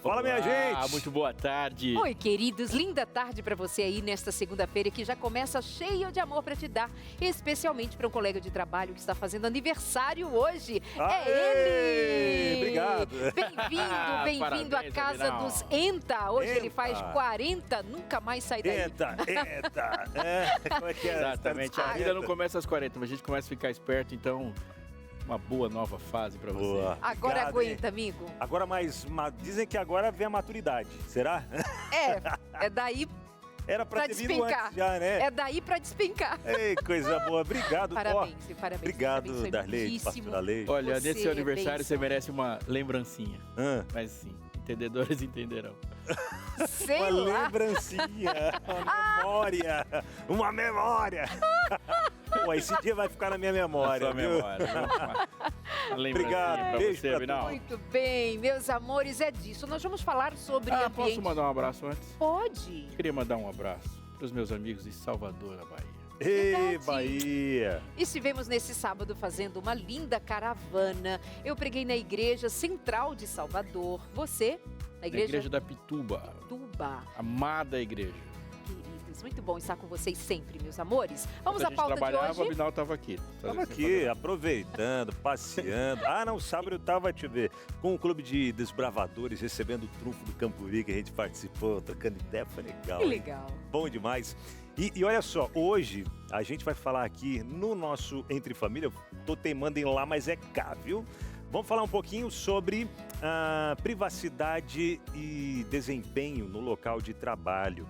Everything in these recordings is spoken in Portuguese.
Fala, minha gente! Muito boa tarde. Oi, queridos, linda tarde para você aí nesta segunda-feira que já começa cheio de amor para te dar, especialmente para um colega de trabalho que está fazendo aniversário hoje. Aê! É ele! Obrigado! Bem-vindo à Parabéns, casa Abinal. dos Enta. Hoje ele Enta. faz 40, nunca mais sai daí. Eita! Como é que é? Exatamente. A vida não começa aos 40, mas a gente começa a ficar esperto, então uma boa nova fase pra você. Boa. Agora Obrigado, aguenta, amigo. Agora dizem que agora vem a maturidade. Será? É daí Era pra pra ter vindo despencar. antes já, né? É daí pra despencar. Ei, coisa boa. Obrigado. Parabéns, parabéns. Obrigado, Parabéns, Darley, muitíssimo. pastor Darley. Olha, Você nesse seu é aniversário bênção. você merece uma lembrancinha. Ah, Mas sim, entendedores entenderão. Sei uma lá. lembrancinha, uma memória. Pô, esse dia vai ficar na minha memória, Na sua viu? memória. Uma lembrancinha Obrigado, pra beijo você, pra Abinal. Muito bem, meus amores, é disso. Nós vamos falar sobre Posso ambiente. mandar um abraço antes? Pode. Queria mandar um abraço pros meus amigos de Salvador, na Bahia. Ei, Verdade. Bahia. Estivemos nesse sábado fazendo uma linda caravana. Eu preguei na Igreja Central de Salvador. Você? Na Na Igreja, igreja da Pituba, Tuba. amada igreja. Queridos, muito bom estar com vocês sempre, meus amores. Vamos Quando à a gente pauta de trabalhava, o hoje? Abinal tava aqui. Tava aqui, aproveitando, passeando. Não, sábado eu tava, deixa eu ver, com o clube de desbravadores, recebendo o trunfo do Campuri, que a gente participou, trocando ideia, foi legal. Que hein? legal. Bom demais. E olha só, hoje a gente vai falar aqui no nosso Entre Família, tô teimando em lá, mas é cá, viu? Vamos falar um pouquinho sobre privacidade e desempenho no local de trabalho.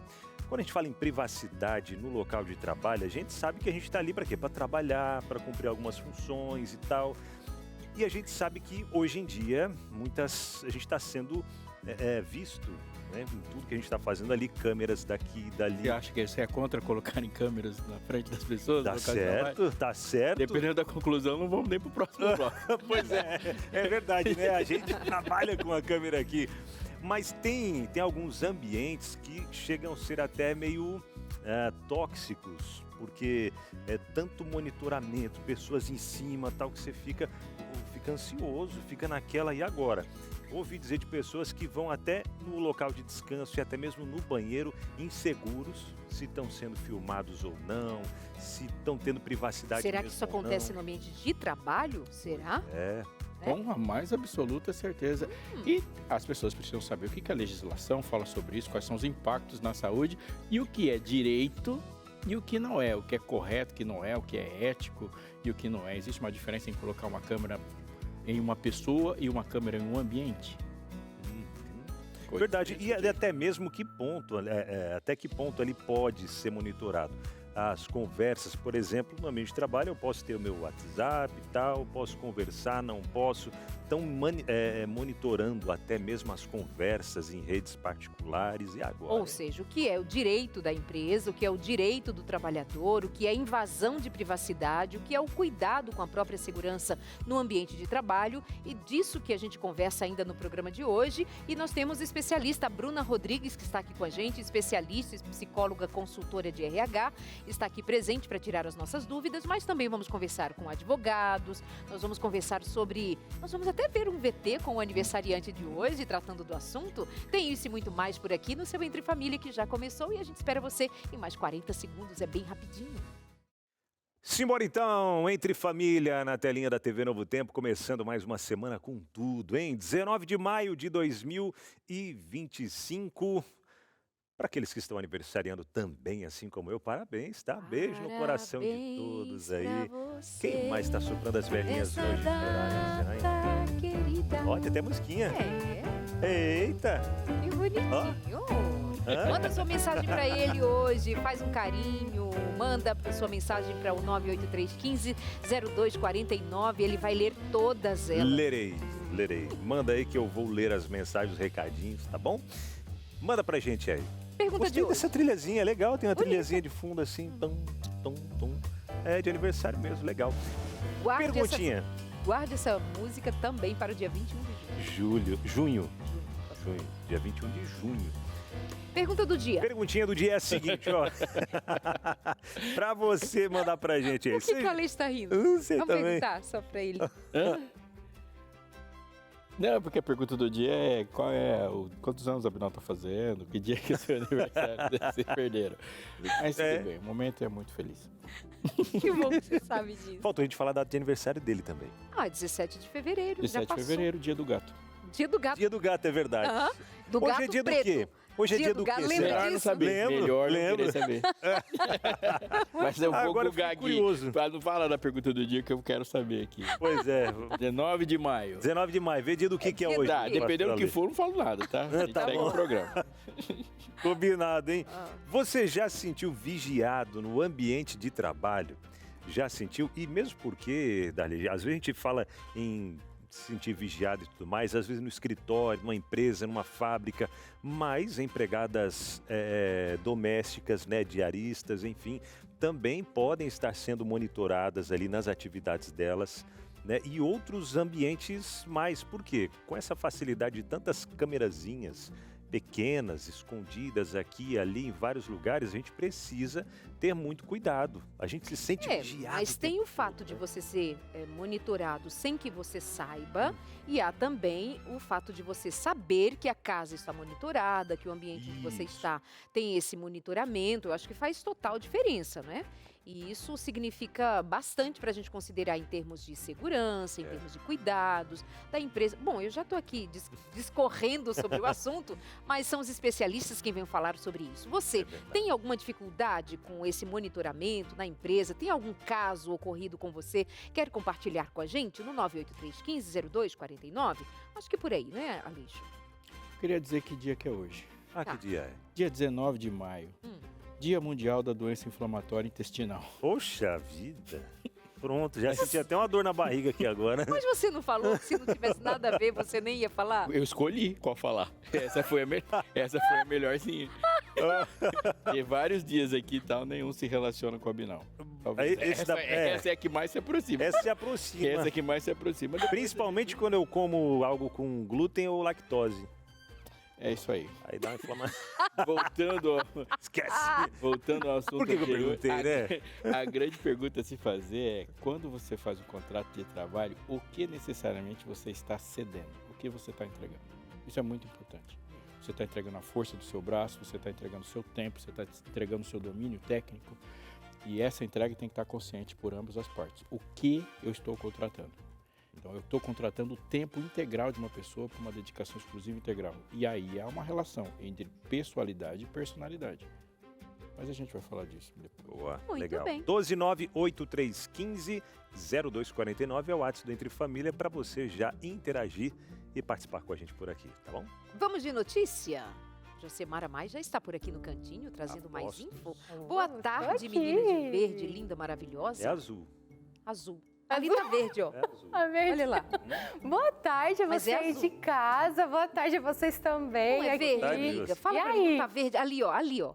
Quando a gente fala em privacidade no local de trabalho, a gente sabe que a gente está ali para quê? Para trabalhar, para cumprir algumas funções e tal. E a gente sabe que hoje em dia a gente está sendo visto, né, em tudo que a gente está fazendo ali, câmeras daqui e dali. Você acha que você é contra colocar em câmeras na frente das pessoas? Tá no local de trabalho? certo, tá certo. Dependendo da conclusão, não vamos nem pro próximo bloco. Pois é verdade, né? A gente trabalha com a câmera aqui. Mas tem alguns ambientes que chegam a ser até meio tóxicos, porque é tanto monitoramento, pessoas em cima, tal, que você fica ansioso, fica naquela e agora. Ouvi dizer de pessoas que vão até no local de descanso e até mesmo no banheiro inseguros, se estão sendo filmados ou não, se estão tendo privacidade Será que mesmo isso ou não. acontece no ambiente de trabalho? Será? É. Com a mais absoluta certeza. E as pessoas precisam saber o que a legislação fala sobre isso, quais são os impactos na saúde e o que é direito e o que não é, o que é correto, o que não é, o que é ético e o que não é. Existe uma diferença em colocar uma câmera em uma pessoa e uma câmera em um ambiente? Coisa Verdade, desse e tipo. até mesmo que ponto, até que ponto ele pode ser monitorado. As conversas, por exemplo, no ambiente de trabalho, eu posso ter o meu WhatsApp e tal, posso conversar, não posso. Estão monitorando até mesmo as conversas em redes particulares e agora? Ou seja, o que é o direito da empresa, o que é o direito do trabalhador, o que é invasão de privacidade, o que é o cuidado com a própria segurança no ambiente de trabalho, e disso que a gente conversa ainda no programa de hoje. E nós temos especialista, a Bruna Rodrigues, que está aqui com a gente, especialista, psicóloga, consultora de RH, está aqui presente para tirar as nossas dúvidas, mas também vamos conversar com advogados, nós vamos conversar sobre... Nós vamos até ver um VT com o aniversariante de hoje, tratando do assunto. Tem isso e muito mais por aqui no seu Entre Família, que já começou, e a gente espera você em mais 40 segundos, é bem rapidinho. Simbora então, Entre Família, na telinha da TV Novo Tempo, começando mais uma semana com tudo, hein? 19 de maio de 2025. Para aqueles que estão aniversariando também, assim como eu, parabéns, tá? Beijo no coração de todos aí. Quem mais está soprando as velhinhas hoje? Querida. Ó, tem até musiquinha. É, Eita! que bonitinho. Hã? Manda sua mensagem para ele hoje, faz um carinho, manda sua mensagem para o 983150249, ele vai ler todas elas. Lerei. Manda aí que eu vou ler as mensagens, os recadinhos, tá bom? Manda pra gente aí. Pergunta de Gostei hoje. dessa trilhazinha, é legal, tem uma trilhazinha de fundo assim, tum. É de aniversário mesmo, legal. Perguntinha. Guarde essa música também para o dia 21 de junho. Junho, dia 21 de junho. Pergunta do dia. Perguntinha do dia é a seguinte, ó. Pra você mandar pra gente aí. Por que o Ale está rindo? Não sei Vamos também. perguntar só para ele. Não, porque a pergunta do dia é quantos anos a Abinal tá fazendo, que dia que é o seu aniversário, vocês perderam. Mas tudo bem, o momento é muito feliz. Que bom que você sabe disso. Faltou a gente falar da data de aniversário dele também. 17 de fevereiro, 17 já de passou. fevereiro, dia do gato. Dia do gato. Dia do gato, é verdade. Aham. Do Hoje gato é dia preto. do quê? Hoje é Dia dia do do gato, quê? lembra será? Melhor não disso? saber, Lembro, melhor não lembro. querer saber. Mas é um Agora pouco eu fico gaguinho. curioso. Pra não falar da pergunta do dia que eu quero saber aqui. Pois é. 19 de maio. 19 de maio, vê dia do que é dia hoje. do Tá, quê? dependendo do que Ale. for, não falo nada, tá? A gente Tá segue bom. o programa. Combinado, hein? Ah. Você já se sentiu vigiado no ambiente de trabalho? Já sentiu? E mesmo porque, Darley, às vezes a gente fala em se sentir vigiado e tudo mais, às vezes no escritório, numa empresa, numa fábrica, mas empregadas domésticas, né, diaristas, enfim, também podem estar sendo monitoradas ali nas atividades delas, né, e outros ambientes mais. Por quê? Com essa facilidade de tantas câmerazinhas pequenas, escondidas aqui e ali, em vários lugares, a gente precisa ter muito cuidado. A gente se sente vigiado. Mas o tem tempo o fato todo, de né? você ser monitorado sem que você saiba, e há também o fato de você saber que a casa está monitorada, que o ambiente que você Isso. está tem esse monitoramento. Eu acho que faz total diferença, né? E isso significa bastante para a gente considerar em termos de segurança, em termos de cuidados da empresa. Bom, eu já estou aqui discorrendo sobre o assunto, mas são os especialistas quem vêm falar sobre isso. Você verdade. tem alguma dificuldade com esse monitoramento na empresa? Tem algum caso ocorrido com você? Quer compartilhar com a gente no 983-150249? Acho que por aí, né, Aleixo? Queria dizer que dia que é hoje. Ah, Tá. que dia é? Dia 19 de maio. Dia Mundial da Doença Inflamatória Intestinal. Poxa vida. Pronto, já senti até uma dor na barriga aqui agora. Mas você não falou que se não tivesse nada a ver, você nem ia falar? Eu escolhi qual falar. Essa foi a melhorzinha. Tem vários dias aqui e tal, nenhum se relaciona com a Abinal. Talvez Esse essa é a que mais se aproxima. Essa se aproxima. Essa é a que mais se aproxima. Principalmente quando eu como algo com glúten ou lactose. É isso aí. Aí dá uma inflamação. Esquece. Voltando ao assunto Por que eu anterior, perguntei, né? a grande pergunta a se fazer é, quando você faz um contrato de trabalho, o que necessariamente você está cedendo? O que você está entregando? Isso é muito importante. Você está entregando a força do seu braço, você está entregando o seu tempo, você está entregando o seu domínio técnico. E essa entrega tem que estar consciente por ambas as partes. O que eu estou contratando? Então, eu estou contratando o tempo integral de uma pessoa para uma dedicação exclusiva integral. E aí há uma relação entre pessoalidade e personalidade. Mas a gente vai falar disso depois. Boa, Muito legal. bem. 12983150249 é o WhatsApp do Entre Família para você já interagir e participar com a gente por aqui, tá bom? Vamos de notícia? Josemara Mais já está por aqui no cantinho, trazendo mais Aposto. info. Boa tarde, aqui. menina de verde, linda, maravilhosa. É azul. Azul. Ali tá verde, ó. É azul. A verde. Olha lá. Boa tarde a Mas é vocês azul. de casa, boa tarde a vocês também. Não é verde, Tá, amiga? Deus. Fala E pra mim, aí? tá verde. Ali, ó, ali, ó.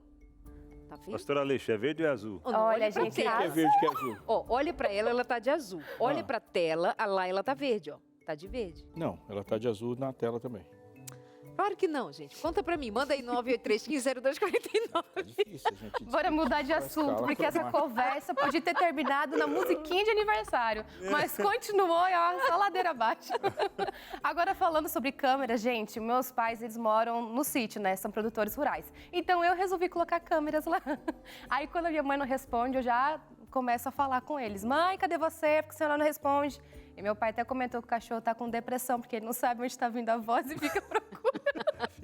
Tá verde? Pastor Aleixo, é verde ou é azul? Oh, não, Olha, pra gente, Quem tela. que é verde que é azul? Ó, olha pra ela, ela tá de azul. Olha Ah. pra tela, lá ela tá verde, ó. Tá de verde. Não, ela tá de azul na tela também. Claro que não, gente. Conta pra mim. Manda aí 983-150249. É difícil a gente Bora mudar de com a assunto, escala porque essa cromática. conversa pode ter terminado na musiquinha de aniversário, mas continuou, ó, só ladeira abaixo. Agora falando sobre câmeras, gente, meus pais, eles moram no sítio, né, são produtores rurais. Então eu resolvi colocar câmeras lá. Aí quando a minha mãe não responde, eu já começo a falar com eles. Mãe, cadê você? Porque a senhora não responde. E meu pai até comentou que o cachorro tá com depressão, porque ele não sabe onde está vindo a voz e fica procurando.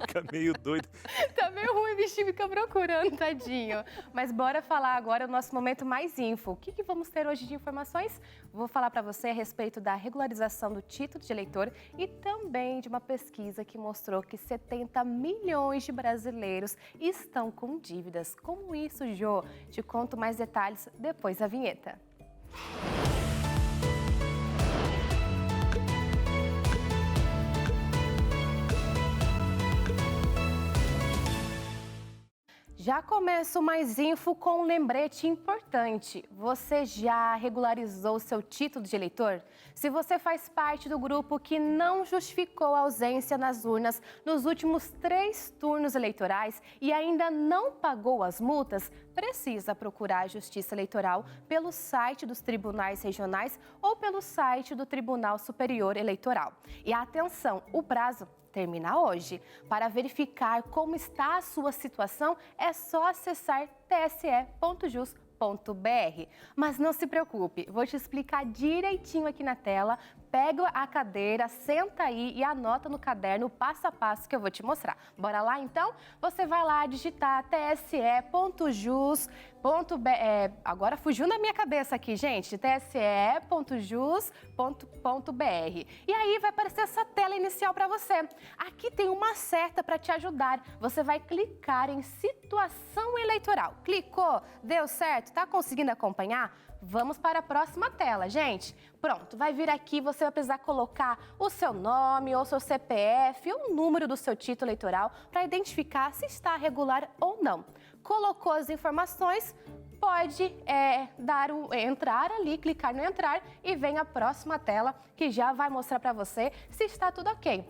Fica meio doido. Tá meio ruim, o bichinho fica procurando, tadinho. Mas bora falar agora o nosso momento mais info. O que vamos ter hoje de informações? Vou falar para você a respeito da regularização do título de eleitor e também de uma pesquisa que mostrou que 70 milhões de brasileiros estão com dívidas. Como isso, Jô? Te conto mais detalhes depois da vinheta. Já começo mais info com um lembrete importante. Você já regularizou seu título de eleitor? Se você faz parte do grupo que não justificou a ausência nas urnas nos últimos 3 turnos eleitorais e ainda não pagou as multas, precisa procurar a Justiça Eleitoral pelo site dos tribunais regionais ou pelo site do Tribunal Superior Eleitoral. E atenção, o prazo termina hoje. Para verificar como está a sua situação, é só acessar tse.jus.br. Mas não se preocupe, vou te explicar direitinho aqui na tela. Pega a cadeira, senta aí e anota no caderno o passo a passo que eu vou te mostrar. Bora lá então? Você vai lá digitar tse.jus.br. Agora fugiu na minha cabeça aqui, gente. tse.jus.br. E aí vai aparecer essa tela inicial para você. Aqui tem uma seta para te ajudar. Você vai clicar em situação eleitoral. Clicou? Deu certo? Tá conseguindo acompanhar? Vamos para a próxima tela, gente. Pronto, vai vir aqui, você vai precisar colocar o seu nome ou seu CPF ou o número do seu título eleitoral para identificar se está regular ou não. Colocou as informações, pode entrar ali, clicar no entrar e vem a próxima tela que já vai mostrar para você se está tudo ok.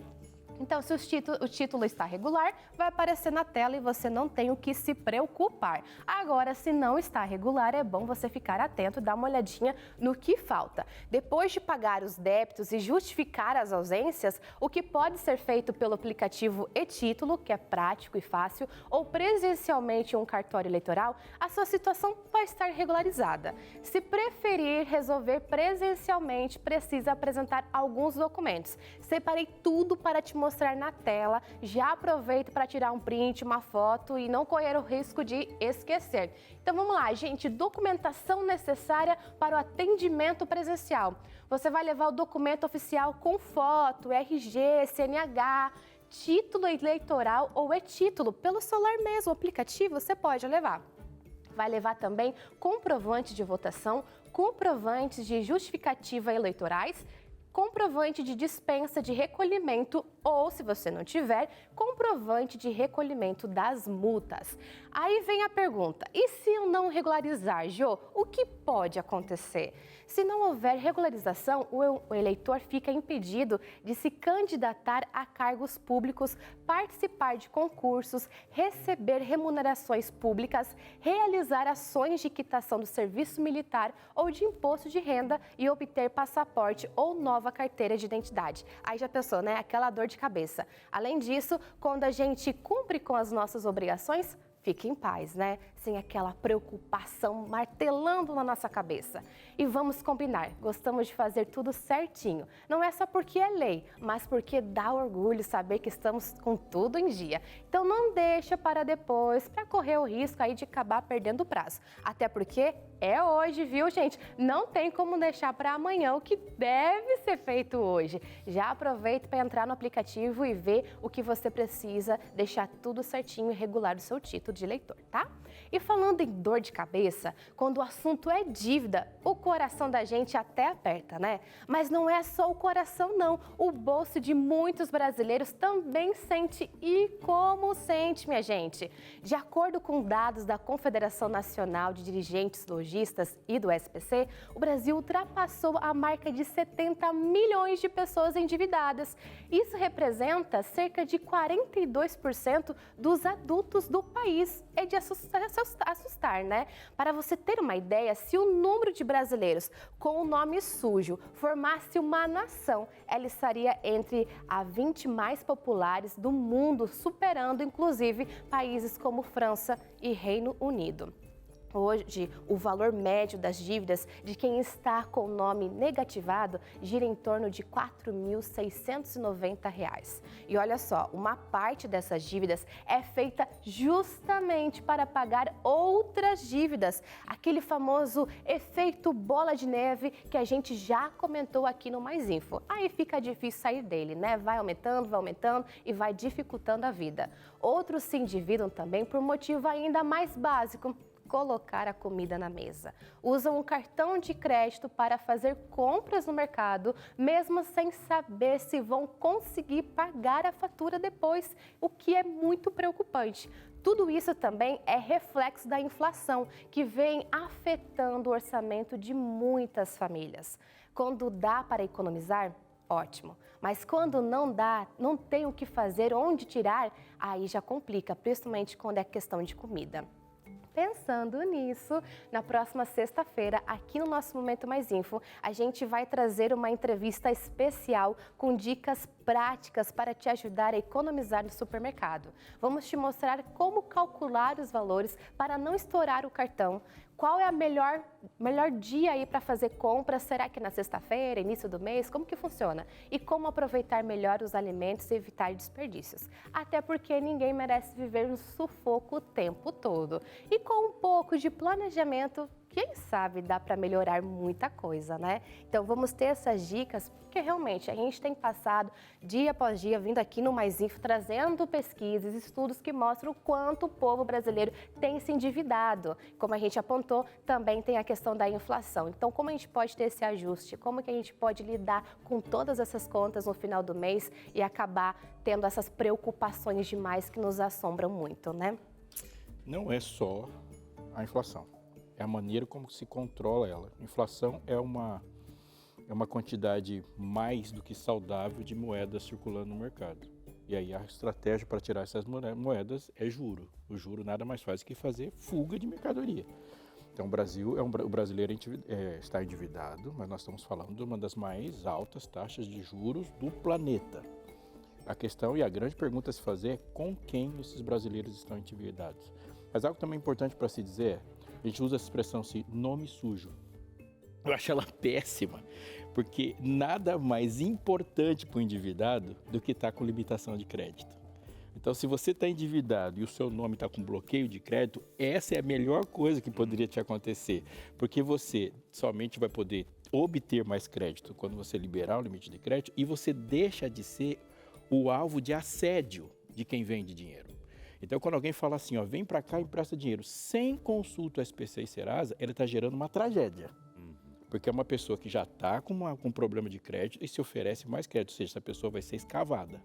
Então, se o título está regular, vai aparecer na tela e você não tem o que se preocupar. Agora, se não está regular, é bom você ficar atento, dar uma olhadinha no que falta. Depois de pagar os débitos e justificar as ausências, o que pode ser feito pelo aplicativo e-Título, que é prático e fácil, ou presencialmente em um cartório eleitoral, a sua situação vai estar regularizada. Se preferir resolver presencialmente, precisa apresentar alguns documentos. Separei tudo para te mostrar na tela. Já aproveita para tirar um print, uma foto e não correr o risco de esquecer. Então vamos lá, gente, documentação necessária para o atendimento presencial. Você vai levar o documento oficial com foto, RG, CNH, título eleitoral ou e-título, pelo celular mesmo, o aplicativo você pode levar. Vai levar também comprovante de votação, comprovantes de justificativa eleitorais, comprovante de dispensa de recolhimento ou, se você não tiver, comprovante de recolhimento das multas. Aí vem a pergunta, e se eu não regularizar, Jô, o que pode acontecer? Se não houver regularização, o eleitor fica impedido de se candidatar a cargos públicos, participar de concursos, receber remunerações públicas, realizar ações de quitação do serviço militar ou de imposto de renda e obter passaporte ou nova carteira de identidade. Aí já pensou, né? Aquela dor de cabeça. Além disso, quando a gente cumpre com as nossas obrigações, fique em paz, né? Sem aquela preocupação martelando na nossa cabeça. E vamos combinar, gostamos de fazer tudo certinho. Não é só porque é lei, mas porque dá orgulho saber que estamos com tudo em dia. Então não deixa para depois, para correr o risco aí de acabar perdendo o prazo. Até porque é hoje, viu, gente? Não tem como deixar para amanhã o que deve ser feito hoje. Já aproveita para entrar no aplicativo e ver o que você precisa, deixar tudo certinho e regular o seu título de eleitor, tá? E falando em dor de cabeça, quando o assunto é dívida, o coração da gente até aperta, né? Mas não é só o coração, não. O bolso de muitos brasileiros também sente. E como sente, minha gente? De acordo com dados da Confederação Nacional de Dirigentes Lojistas e do SPC, o Brasil ultrapassou a marca de 70 milhões de pessoas endividadas. Isso representa cerca de 42% dos adultos do país. É de assustar, né? Para você ter uma ideia, se o número de brasileiros com o nome sujo formasse uma nação, ela estaria entre as 20 mais populares do mundo, superando inclusive países como França e Reino Unido. Hoje, o valor médio das dívidas de quem está com o nome negativado gira em torno de R$ 4.690. E olha só, uma parte dessas dívidas é feita justamente para pagar outras dívidas. Aquele famoso efeito bola de neve que a gente já comentou aqui no Mais Info. Aí fica difícil sair dele, né? Vai aumentando e vai dificultando a vida. Outros se endividam também por motivo ainda mais básico, colocar a comida na mesa. Usam um cartão de crédito para fazer compras no mercado, mesmo sem saber se vão conseguir pagar a fatura depois, o que é muito preocupante. Tudo isso também é reflexo da inflação, que vem afetando o orçamento de muitas famílias. Quando dá para economizar, ótimo. Mas quando não dá, não tem o que fazer, onde tirar, aí já complica, principalmente quando é questão de comida. Pensando nisso, na próxima sexta-feira, aqui no nosso Momento Mais Info, a gente vai trazer uma entrevista especial com dicas práticas para te ajudar a economizar no supermercado. Vamos te mostrar como calcular os valores para não estourar o cartão. Qual é o melhor dia aí para fazer compras? Será que é na sexta-feira, início do mês? Como que funciona? E como aproveitar melhor os alimentos e evitar desperdícios? Até porque ninguém merece viver no sufoco o tempo todo. E com um pouco de planejamento, quem sabe dá para melhorar muita coisa, né? Então vamos ter essas dicas, porque realmente a gente tem passado dia após dia vindo aqui no Mais Info trazendo pesquisas, estudos que mostram o quanto o povo brasileiro tem se endividado. Como a gente apontou, também tem a questão da inflação. Então como a gente pode ter esse ajuste? Como que a gente pode lidar com todas essas contas no final do mês e acabar tendo essas preocupações demais que nos assombram muito, né? Não é só a inflação. É a maneira como se controla ela. Inflação é uma quantidade mais do que saudável de moedas circulando no mercado. E aí a estratégia para tirar essas moedas é juro. O juro nada mais faz que fazer fuga de mercadoria. Então o brasileiro está endividado, mas nós estamos falando de uma das mais altas taxas de juros do planeta. A questão e a grande pergunta a se fazer é com quem esses brasileiros estão endividados. Mas algo também importante para se dizer é, a gente usa essa expressão assim, nome sujo. Eu acho ela péssima, porque nada mais importante para o endividado do que estar com limitação de crédito. Então, se você está endividado e o seu nome está com bloqueio de crédito, essa é a melhor coisa que poderia te acontecer, porque você somente vai poder obter mais crédito quando você liberar o limite de crédito e você deixa de ser o alvo de assédio de quem vende dinheiro. Então, quando alguém fala assim, ó, vem para cá e empresta dinheiro sem consulta SPC e Serasa, ele está gerando uma tragédia. Porque é uma pessoa que já está com um problema de crédito e se oferece mais crédito, ou seja, essa pessoa vai ser escavada.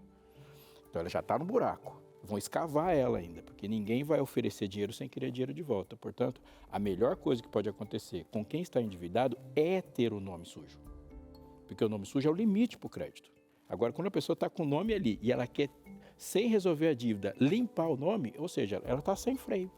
Então, ela já está no buraco. Vão escavar ela ainda, porque ninguém vai oferecer dinheiro sem querer dinheiro de volta. Portanto, a melhor coisa que pode acontecer com quem está endividado é ter o nome sujo. Porque o nome sujo é o limite para o crédito. Agora, quando a pessoa está com o nome ali e ela quer, sem resolver a dívida, limpar o nome, ou seja, ela está sem freio.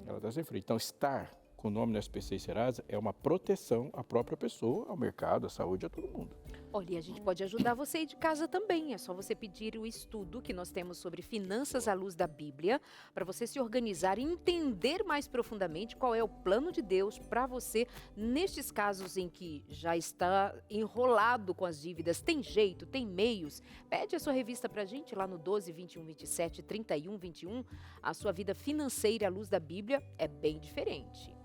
Ela está sem freio. Então, estar com o nome no SPC e Serasa é uma proteção à própria pessoa, ao mercado, à saúde, a todo mundo. Olha, e a gente pode ajudar você aí de casa também. É só você pedir o estudo que nós temos sobre finanças à luz da Bíblia, para você se organizar e entender mais profundamente qual é o plano de Deus para você nestes casos em que já está enrolado com as dívidas. Tem jeito, tem meios. Pede a sua revista para a gente lá no 12 21 27 31 21. A sua vida financeira à luz da Bíblia é bem diferente.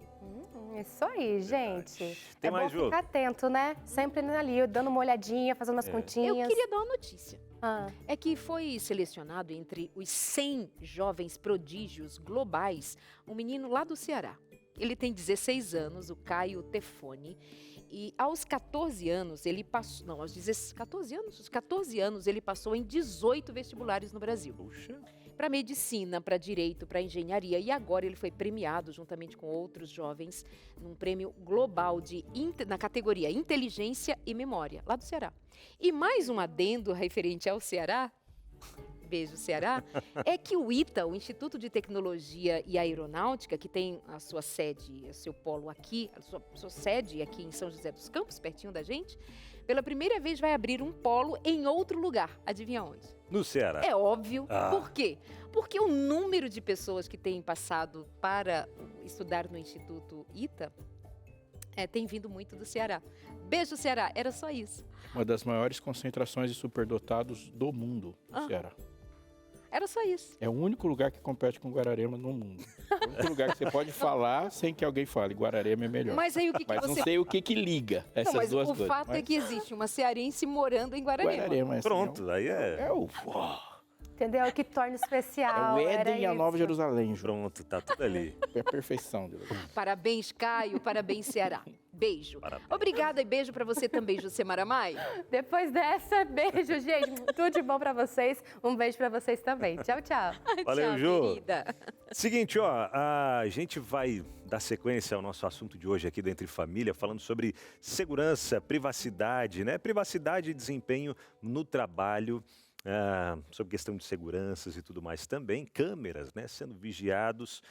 Isso aí, gente. Tem é mais bom jogo? ficar atento, né? Sempre ali, dando uma olhadinha, fazendo umas continhas. Eu queria dar uma notícia. Ah, É que foi selecionado entre os 100 jovens prodígios globais um menino lá do Ceará. Ele tem 16 anos, o Caio Tefone, e aos 14 anos ele passou, não, aos 14 anos? Aos 14 anos ele passou em 18 vestibulares no Brasil. Puxa. Para medicina, para direito, para engenharia, e agora ele foi premiado juntamente com outros jovens num prêmio global na categoria Inteligência e Memória, lá do Ceará. E mais um adendo referente ao Ceará, beijo Ceará, é que o ITA, o Instituto de Tecnologia e Aeronáutica, que tem a sua sede, o seu polo aqui, a sua sede aqui em São José dos Campos, pertinho da gente, pela primeira vez vai abrir um polo em outro lugar. Adivinha onde? No Ceará. É óbvio. Ah. Por quê? Porque o número de pessoas que têm passado para estudar no Instituto ITA tem vindo muito do Ceará. Beijo, Ceará. Era só isso. Uma das maiores concentrações de superdotados do mundo, no Ceará. Era só isso. É o único lugar que compete com Guararema no mundo. É o único lugar que você pode falar sem que alguém fale. Guararema é melhor. Mas aí o que Mas você... não sei o que liga essas Não, mas duas o coisas. fato é que existe uma cearense morando em Guararema. Guararema, assim, Pronto, aí é... é o... Entendeu? Que torna É especial. o era Éden e a isso. Nova Jerusalém, Ju. Pronto, tá tudo ali. É a perfeição. Parabéns, Caio. Parabéns, Ceará. Beijo. Parabéns. Obrigada e beijo pra você também, Jucemara Maia. Depois dessa, beijo, gente. Tudo de bom pra vocês. Um beijo pra vocês também. Tchau, tchau. Valeu, Tchau, Ju. querida. Seguinte, ó, a gente vai dar sequência ao nosso assunto de hoje aqui do Entre Família, falando sobre segurança, privacidade, né? Privacidade e desempenho no trabalho, sobre questão de seguranças e tudo mais também, câmeras, né? Sendo vigiados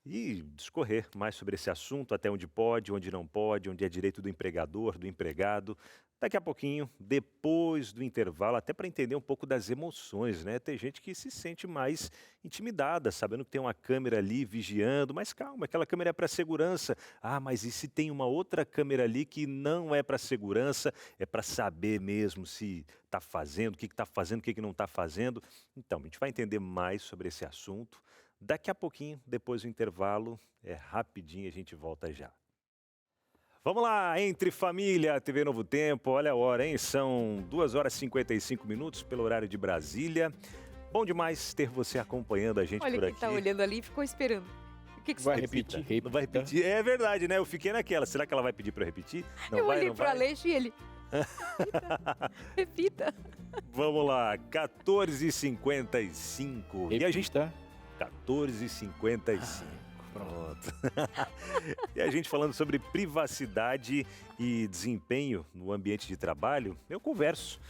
e discorrer mais sobre esse assunto, até onde pode, onde não pode, onde é direito do empregador, do empregado. Daqui a pouquinho, depois do intervalo, até para entender um pouco das emoções, né? Tem gente que se sente mais intimidada, sabendo que tem uma câmera ali vigiando, mas calma, aquela câmera é para segurança. Ah, mas e se tem uma outra câmera ali que não é para segurança, é para saber mesmo se está fazendo, o que está fazendo, o que não está fazendo? Então, a gente vai entender mais sobre esse assunto. Daqui a pouquinho, depois do intervalo, rapidinho, a gente volta já. Vamos lá, Entre Família, TV Novo Tempo, olha a hora, hein? São 2h55 pelo horário de Brasília. Bom demais ter você acompanhando a gente Olha por quem aqui. tá olhando ali e ficou esperando. O que você Vai Repita. repetir, Não vai repetir? É verdade, né? Eu fiquei naquela. Será que ela vai pedir para eu repetir? Não Eu vai, olhei não pro vai? Aleixo e ele... Repita. Vamos lá, 14h55. E a gente... Repita. 14h55. Pronto. E a gente falando sobre privacidade e desempenho no ambiente de trabalho, eu converso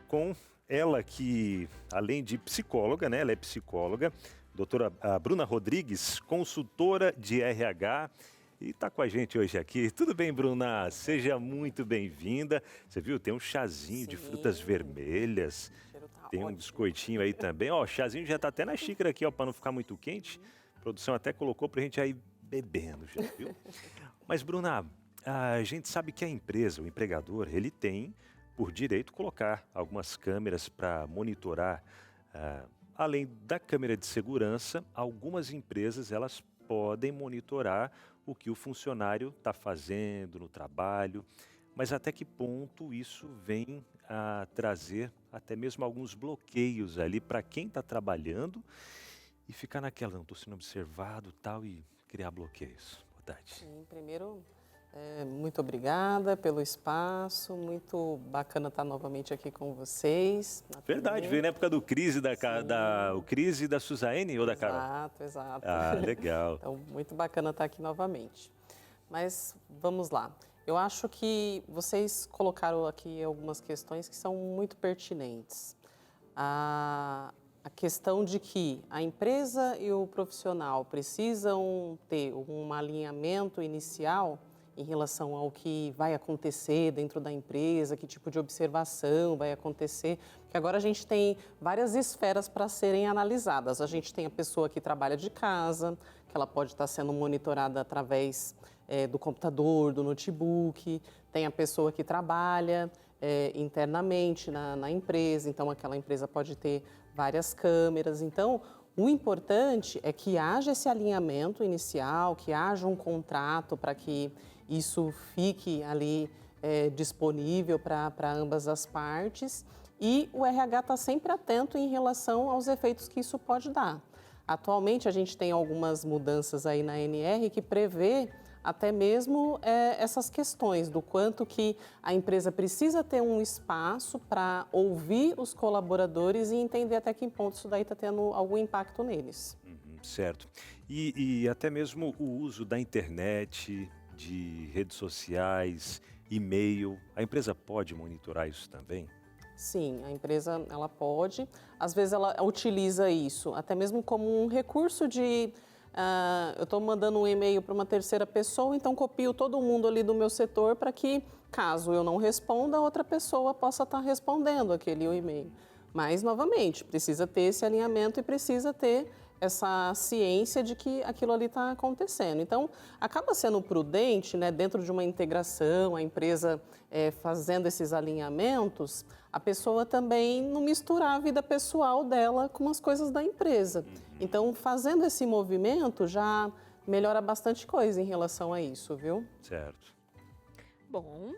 com ela que, além de psicóloga, né, ela é psicóloga, doutora Bruna Rodrigues, consultora de RH, e está com a gente hoje aqui. Tudo bem, Bruna? Seja muito bem-vinda. Você viu, tem um chazinho de frutas vermelhas, tem um biscoitinho aí também. Ó, o chazinho já está até na xícara aqui, ó, para não ficar muito quente. A produção até colocou para a gente aí bebendo, já viu? Mas, Bruna, a gente sabe que a empresa, o empregador, ele tem por direito colocar algumas câmeras para monitorar. Além da câmera de segurança, algumas empresas elas podem monitorar o que o funcionário está fazendo no trabalho, mas até que ponto isso vem a trazer até mesmo alguns bloqueios ali para quem está trabalhando e ficar naquela, não estou sendo observado tal, e criar bloqueios. Boa tarde. Sim, primeiro, muito obrigada pelo espaço, muito bacana estar novamente aqui com vocês. Verdade, veio na época do Cris o Cris e da Suzane ou da Carol? Exato. Ah, legal. Então, muito bacana estar aqui novamente. Mas vamos lá. Eu acho que vocês colocaram aqui algumas questões que são muito pertinentes. A questão de que a empresa e o profissional precisam ter um alinhamento inicial em relação ao que vai acontecer dentro da empresa, que tipo de observação vai acontecer, porque agora a gente tem várias esferas para serem analisadas. A gente tem a pessoa que trabalha de casa, que ela pode estar sendo monitorada através do computador, do notebook, tem a pessoa que trabalha internamente na empresa, então aquela empresa pode ter várias câmeras. Então, o importante é que haja esse alinhamento inicial, que haja um contrato para que isso fique ali disponível para ambas as partes, e o RH está sempre atento em relação aos efeitos que isso pode dar. Atualmente, a gente tem algumas mudanças aí na ANR que prevê até mesmo essas questões do quanto que a empresa precisa ter um espaço para ouvir os colaboradores e entender até que ponto isso daí está tendo algum impacto neles. Certo. E até mesmo o uso da internet, de redes sociais, e-mail, a empresa pode monitorar isso também? Sim, a empresa ela pode. Às vezes ela utiliza isso até mesmo como um recurso de... eu estou mandando um e-mail para uma terceira pessoa, então copio todo mundo ali do meu setor para que, caso eu não responda, outra pessoa possa estar respondendo aquele e-mail. Mas, novamente, precisa ter esse alinhamento e precisa ter essa ciência de que aquilo ali está acontecendo. Então, acaba sendo prudente, né, dentro de uma integração, a empresa fazendo esses alinhamentos, a pessoa também não misturar a vida pessoal dela com as coisas da empresa. Então, fazendo esse movimento já melhora bastante coisa em relação a isso, viu? Certo. Bom,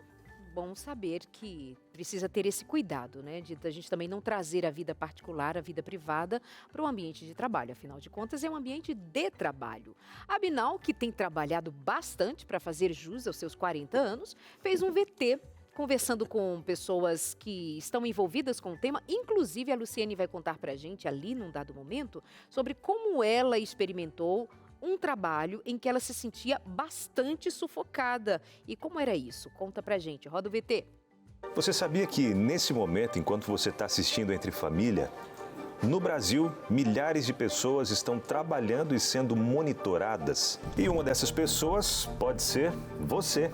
bom saber que precisa ter esse cuidado, né? De a gente também não trazer a vida particular, a vida privada para o ambiente de trabalho. Afinal de contas, é um ambiente de trabalho. A Binal, que tem trabalhado bastante para fazer jus aos seus 40 anos, fez um VT conversando com pessoas que estão envolvidas com o tema. Inclusive, a Luciene vai contar para a gente ali, num dado momento, sobre como ela experimentou um trabalho em que ela se sentia bastante sufocada. E como era isso? Conta pra gente. Roda o VT. Você sabia que nesse momento, enquanto você está assistindo Entre Família, no Brasil, milhares de pessoas estão trabalhando e sendo monitoradas? E uma dessas pessoas pode ser você.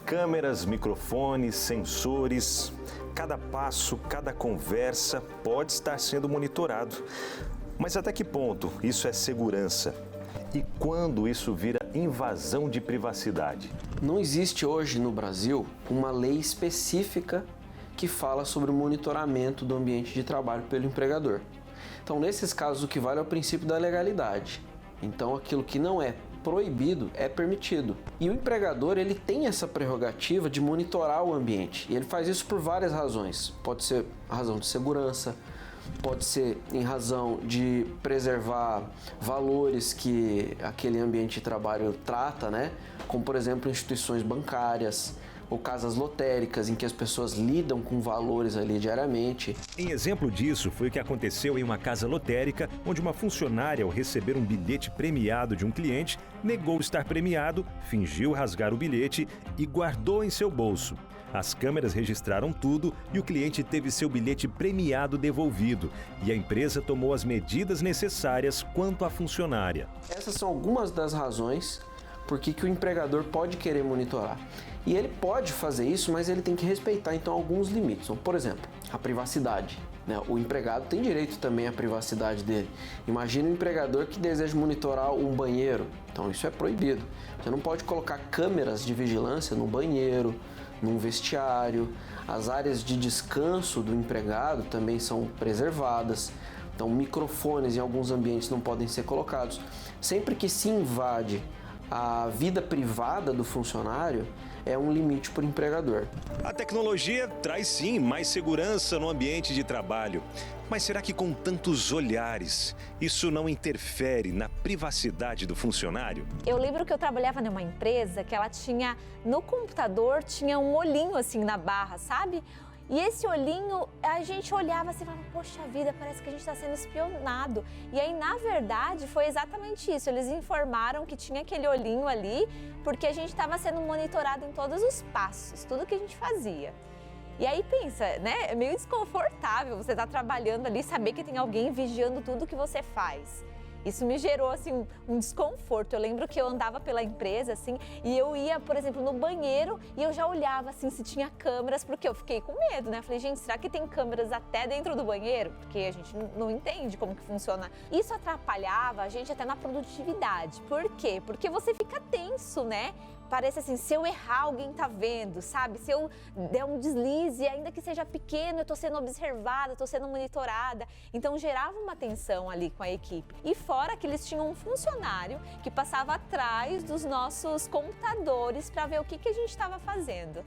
Câmeras, microfones, sensores, cada passo, cada conversa pode estar sendo monitorado. Mas até que ponto isso é segurança? E quando isso vira invasão de privacidade? Não existe hoje no Brasil uma lei específica que fala sobre o monitoramento do ambiente de trabalho pelo empregador. Então, nesses casos, o que vale é o princípio da legalidade. Então, aquilo que não é proibido é permitido. E o empregador, ele tem essa prerrogativa de monitorar o ambiente. E ele faz isso por várias razões. Pode ser a razão de segurança, pode ser em razão de preservar valores que aquele ambiente de trabalho trata, né? Como, por exemplo, instituições bancárias ou casas lotéricas, em que as pessoas lidam com valores ali diariamente. Em exemplo disso, foi o que aconteceu em uma casa lotérica, onde uma funcionária, ao receber um bilhete premiado de um cliente, negou estar premiado, fingiu rasgar o bilhete e guardou em seu bolso. As câmeras registraram tudo e o cliente teve seu bilhete premiado devolvido. E a empresa tomou as medidas necessárias quanto à funcionária. Essas são algumas das razões por que o empregador pode querer monitorar. E ele pode fazer isso, mas ele tem que respeitar, então, alguns limites. Então, por exemplo, a privacidade, né? O empregado tem direito também à privacidade dele. Imagina um empregador que deseja monitorar um banheiro. Então, isso é proibido. Você não pode colocar câmeras de vigilância no banheiro, num vestiário. As áreas de descanso do empregado também são preservadas. Então, microfones em alguns ambientes não podem ser colocados. Sempre que se invade a vida privada do funcionário, é um limite para o empregador. A tecnologia traz sim mais segurança no ambiente de trabalho. Mas será que com tantos olhares, isso não interfere na privacidade do funcionário? Eu lembro que eu trabalhava numa empresa que ela tinha, no computador, tinha um olhinho assim na barra, sabe? E esse olhinho, a gente olhava assim e falava, poxa vida, parece que a gente está sendo espionado. E aí, na verdade, foi exatamente isso. Eles informaram que tinha aquele olhinho ali, porque a gente estava sendo monitorado em todos os passos, tudo que a gente fazia. E aí pensa, né, é meio desconfortável você estar trabalhando ali, saber que tem alguém vigiando tudo que você faz. Isso me gerou, assim, um desconforto. Eu lembro que eu andava pela empresa, assim, e eu ia, por exemplo, no banheiro e eu já olhava, assim, se tinha câmeras, porque eu fiquei com medo, né? Falei, gente, será que tem câmeras até dentro do banheiro? Porque a gente não entende como que funciona. Isso atrapalhava a gente até na produtividade. Por quê? Porque você fica tenso, né? Parece assim, se eu errar, alguém tá vendo, sabe? Se eu der um deslize, ainda que seja pequeno, eu tô sendo observada, tô sendo monitorada. Então, gerava uma tensão ali com a equipe. E fora que eles tinham um funcionário que passava atrás dos nossos computadores para ver o que a gente estava fazendo.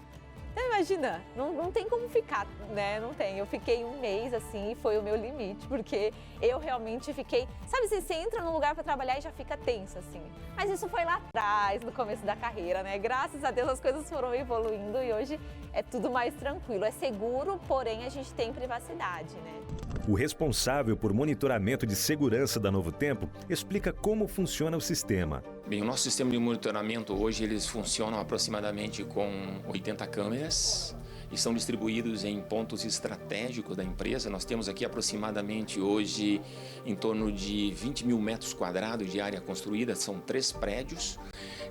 Então, imagina, não tem como ficar, né? Não tem. Eu fiquei um mês assim e foi o meu limite, porque eu realmente fiquei... Sabe, você entra num lugar para trabalhar e já fica tenso, assim. Mas isso foi lá atrás, no começo da carreira, né? Graças a Deus as coisas foram evoluindo e hoje é tudo mais tranquilo. É seguro, porém a gente tem privacidade, né? O responsável por monitoramento de segurança da Novo Tempo explica como funciona o sistema. Bem, o nosso sistema de monitoramento hoje eles funcionam aproximadamente com 80 câmeras e são distribuídos em pontos estratégicos da empresa. Nós temos aqui aproximadamente hoje em torno de 20 mil metros quadrados de área construída, são 3 prédios.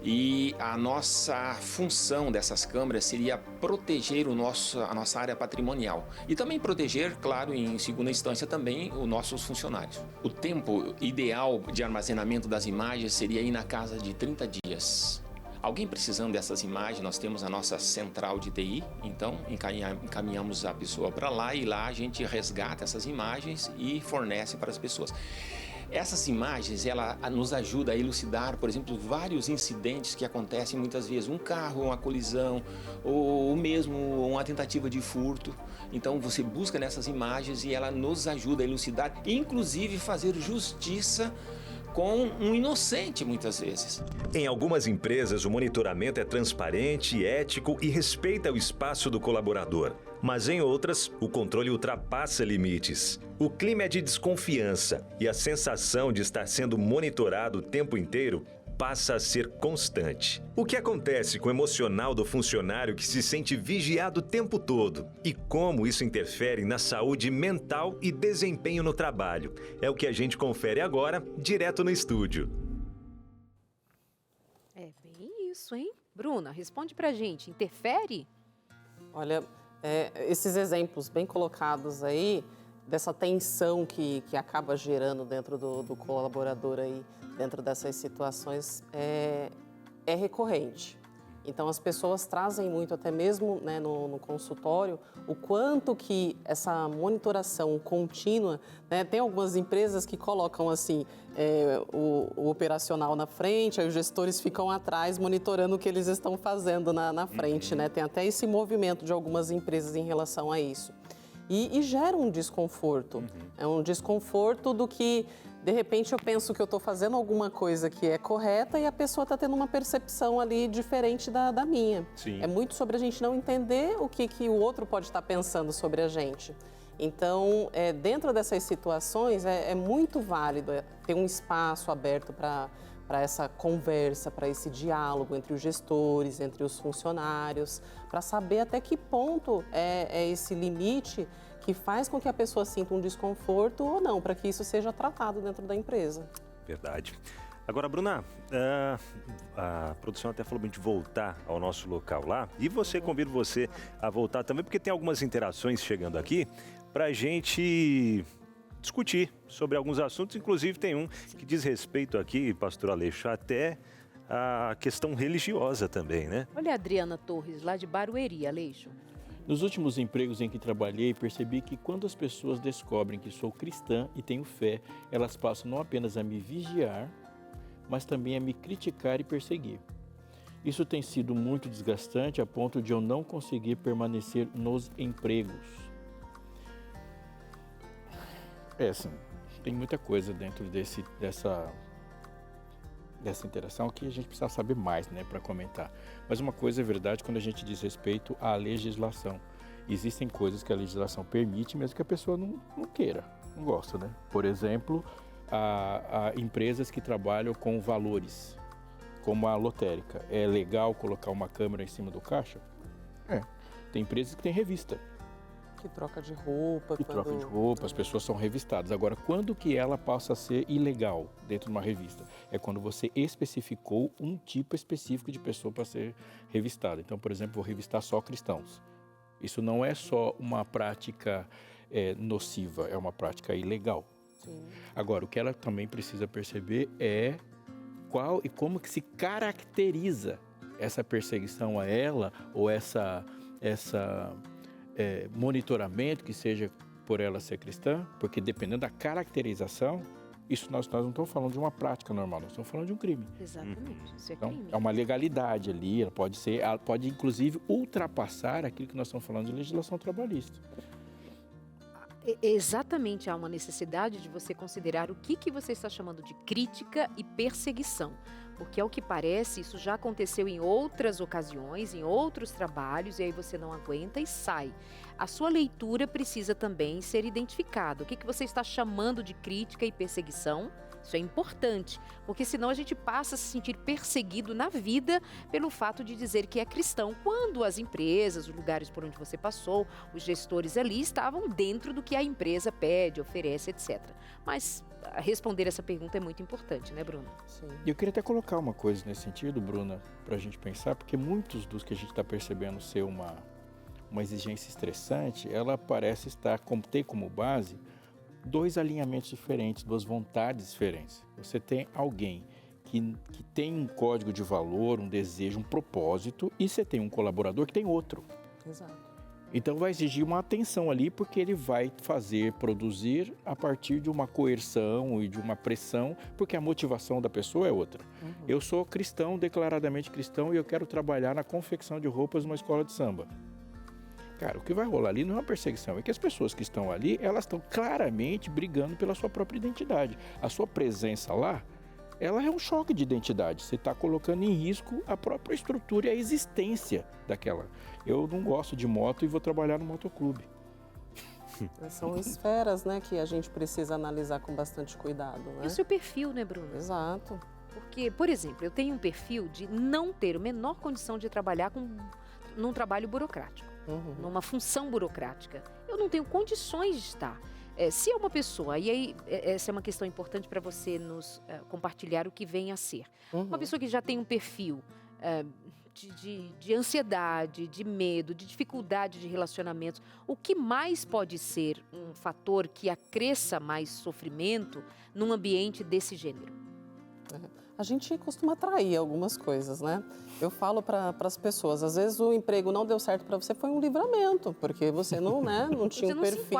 E a nossa função dessas câmeras seria proteger a nossa área patrimonial e também proteger, claro, em segunda instância também os nossos funcionários. O tempo ideal de armazenamento das imagens seria aí na casa de 30 dias. Alguém precisando dessas imagens, nós temos a nossa central de TI, então encaminhamos a pessoa para lá e lá a gente resgata essas imagens e fornece para as pessoas. Essas imagens, ela nos ajuda a elucidar, por exemplo, vários incidentes que acontecem muitas vezes. Um carro, uma colisão, ou mesmo uma tentativa de furto. Então, você busca nessas imagens e ela nos ajuda a elucidar, inclusive fazer justiça com um inocente, muitas vezes. Em algumas empresas, o monitoramento é transparente, ético e respeita o espaço do colaborador. Mas em outras, o controle ultrapassa limites. O clima é de desconfiança e a sensação de estar sendo monitorado o tempo inteiro passa a ser constante. O que acontece com o emocional do funcionário que se sente vigiado o tempo todo? E como isso interfere na saúde mental e desempenho no trabalho? É o que a gente confere agora, direto no estúdio. É bem isso, hein? Bruna, responde pra gente. Interfere? Olha, esses exemplos bem colocados aí, dessa tensão que acaba gerando dentro do colaborador aí, dentro dessas situações, é recorrente. Então, as pessoas trazem muito, até mesmo, né, no consultório, o quanto que essa monitoração contínua, né, tem algumas empresas que colocam, assim, o operacional na frente, aí os gestores ficam atrás monitorando o que eles estão fazendo na frente, né? Tem até esse movimento de algumas empresas em relação a isso. E gera um desconforto. É um desconforto do que, de repente, eu penso que eu estou fazendo alguma coisa que é correta e a pessoa está tendo uma percepção ali diferente da minha. Sim. É muito sobre a gente não entender o que o outro pode estar pensando sobre a gente. Então, dentro dessas situações, é muito válido ter um espaço aberto para essa conversa, para esse diálogo entre os gestores, entre os funcionários, para saber até que ponto é esse limite que faz com que a pessoa sinta um desconforto ou não, para que isso seja tratado dentro da empresa. Verdade. Agora, Bruna, a produção até falou pra gente voltar ao nosso local lá. E convido você a voltar também, porque tem algumas interações chegando aqui pra gente discutir sobre alguns assuntos. Inclusive tem um que diz respeito aqui, pastor Aleixo, até a questão religiosa também, né? Olha a Adriana Torres, lá de Barueri, Aleixo. Nos últimos empregos em que trabalhei, percebi que quando as pessoas descobrem que sou cristã e tenho fé, elas passam não apenas a me vigiar, mas também a me criticar e perseguir. Isso tem sido muito desgastante a ponto de eu não conseguir permanecer nos empregos. Assim, tem muita coisa dentro dessa interação que a gente precisa saber mais, né, para comentar. Mas uma coisa é verdade quando a gente diz respeito à legislação. Existem coisas que a legislação permite, mesmo que a pessoa não queira, não gosta, né? Por exemplo, a empresas que trabalham com valores, como a lotérica. É legal colocar uma câmera em cima do caixa? Tem empresas que têm revista. Que troca de roupa. Troca de roupa, as pessoas são revistadas. Agora, quando que ela passa a ser ilegal dentro de uma revista? É quando você especificou um tipo específico de pessoa para ser revistada. Então, por exemplo, vou revistar só cristãos. Isso não é só uma prática nociva, é uma prática ilegal. Sim. Agora, o que ela também precisa perceber é qual e como que se caracteriza essa perseguição a ela ou essa monitoramento que seja por ela ser cristã, porque dependendo da caracterização, isso nós não estamos falando de uma prática normal, nós estamos falando de um crime. Exatamente, isso é Então, crime. é uma legalidade ali, ela pode inclusive ultrapassar aquilo que nós estamos falando de legislação trabalhista. Exatamente, há uma necessidade de você considerar o que você está chamando de crítica e perseguição. Porque, ao que parece, isso já aconteceu em outras ocasiões, em outros trabalhos, e aí você não aguenta e sai. A sua leitura precisa também ser identificada. O que você está chamando de crítica e perseguição? Isso é importante, porque senão a gente passa a se sentir perseguido na vida pelo fato de dizer que é cristão, quando as empresas, os lugares por onde você passou, os gestores ali estavam dentro do que a empresa pede, oferece, etc. Mas responder essa pergunta é muito importante, né, Bruna? Sim. E eu queria até colocar uma coisa nesse sentido, Bruna, para a gente pensar, porque muitos dos que a gente está percebendo ser uma exigência estressante, ela parece ter como base dois alinhamentos diferentes, duas vontades diferentes. Você tem alguém que tem um código de valor, um desejo, um propósito, e você tem um colaborador que tem outro. Exato. Então vai exigir uma atenção ali, porque ele vai produzir a partir de uma coerção e de uma pressão, porque a motivação da pessoa é outra. Eu sou cristão, declaradamente cristão, e eu quero trabalhar na confecção de roupas numa escola de samba. Cara, o que vai rolar ali não é uma perseguição, é que as pessoas que estão ali, elas estão claramente brigando pela sua própria identidade. A sua presença lá, ela é um choque de identidade. Você está colocando em risco a própria estrutura e a existência daquela. Eu não gosto de moto e vou trabalhar no motoclube. São esferas, né, que a gente precisa analisar com bastante cuidado, né? E o seu perfil, né, Bruna? Exato. Porque, por exemplo, eu tenho um perfil de não ter a menor condição de trabalhar num trabalho burocrático, numa função burocrática. Eu não tenho condições de estar. Se é uma pessoa, e aí essa é uma questão importante para você nos compartilhar o que vem a ser. Uma pessoa que já tem um perfil de ansiedade, de medo, de dificuldade de relacionamentos, o que mais pode ser um fator que acresça mais sofrimento num ambiente desse gênero? A gente costuma atrair algumas coisas, né? Eu falo para as pessoas, às vezes o emprego não deu certo para você, foi um livramento, porque você não, né, não tinha um perfil,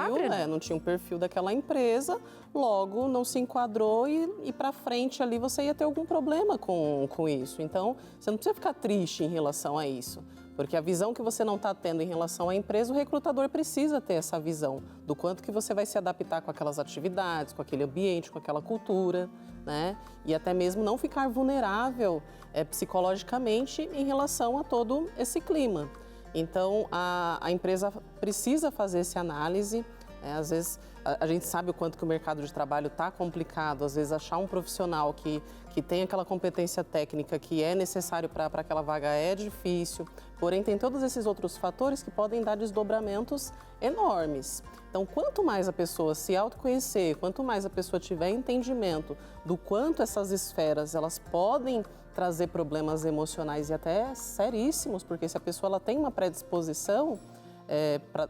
não tinha um perfil daquela empresa, logo não se enquadrou e para frente ali você ia ter algum problema com isso. Então, você não precisa ficar triste em relação a isso. Porque a visão que você não está tendo em relação à empresa, o recrutador precisa ter essa visão do quanto que você vai se adaptar com aquelas atividades, com aquele ambiente, com aquela cultura, né? E até mesmo não ficar vulnerável psicologicamente em relação a todo esse clima. Então, a empresa precisa fazer essa análise. Às vezes, a gente sabe o quanto que o mercado de trabalho está complicado. Às vezes, achar um profissional que tem aquela competência técnica que é necessário para aquela vaga é difícil. Porém, tem todos esses outros fatores que podem dar desdobramentos enormes. Então, quanto mais a pessoa se autoconhecer, quanto mais a pessoa tiver entendimento do quanto essas esferas elas podem trazer problemas emocionais e até seríssimos, porque se a pessoa ela tem uma predisposição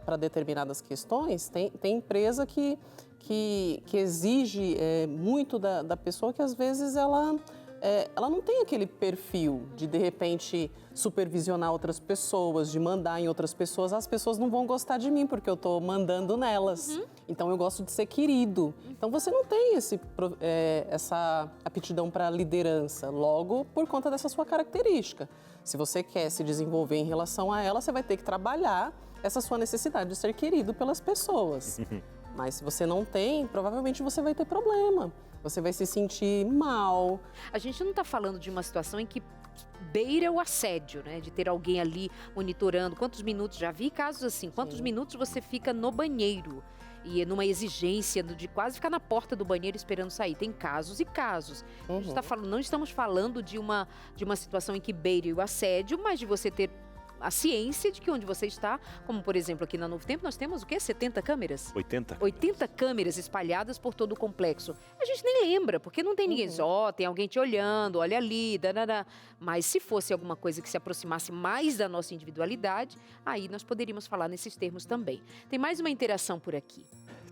para determinadas questões, tem empresa que exige muito da pessoa que às vezes ela não tem aquele perfil de repente, supervisionar outras pessoas, de mandar em outras pessoas. As pessoas não vão gostar de mim porque eu estou mandando nelas. Então, eu gosto de ser querido. Então, você não tem essa aptidão para liderança, logo por conta dessa sua característica. Se você quer se desenvolver em relação a ela, você vai ter que trabalhar essa sua necessidade de ser querido pelas pessoas. Mas se você não tem, provavelmente você vai ter problema. Você vai se sentir mal. A gente não está falando de uma situação em que beira o assédio, né? De ter alguém ali monitorando quantos minutos, já vi casos assim, quantos minutos você fica no banheiro e numa exigência de quase ficar na porta do banheiro esperando sair. Tem casos e casos. A gente tá falando, não estamos falando de uma situação em que beire o assédio, mas de você ter a ciência de que onde você está, como por exemplo aqui na Novo Tempo, nós temos o quê? 70 câmeras? 80. 80 câmeras espalhadas por todo o complexo. A gente nem lembra, porque não tem ninguém só, tem alguém te olhando, olha ali, danada. Mas se fosse alguma coisa que se aproximasse mais da nossa individualidade, aí nós poderíamos falar nesses termos também. Tem mais uma interação por aqui.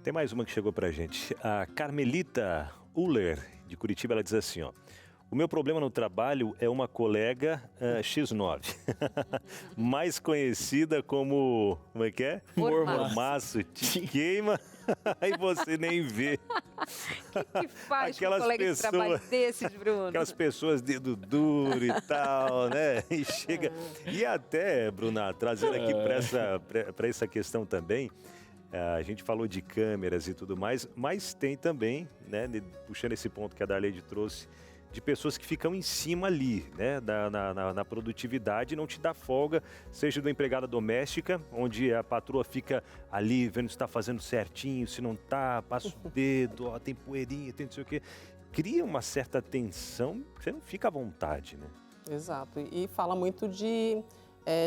Tem mais uma que chegou pra gente. A Carmelita Uller, de Curitiba, ela diz assim, ó. O meu problema no trabalho é uma colega X9, mais conhecida como é que é? Mormaço, te queima, aí você nem vê. O que faz com um colega de trabalho desses, Bruno? Aquelas pessoas dedo duro e tal, né? E chega... E até, Bruna, trazendo aqui para essa questão também, a gente falou de câmeras e tudo mais, mas tem também, né, puxando esse ponto que a Darleide trouxe, de pessoas que ficam em cima ali, né, na produtividade, não te dá folga, seja do empregada doméstica, onde a patroa fica ali vendo se está fazendo certinho, se não está, passa o dedo, ó, tem poeirinha, tem não sei o quê. Cria uma certa tensão, você não fica à vontade, né? Exato, e fala muito de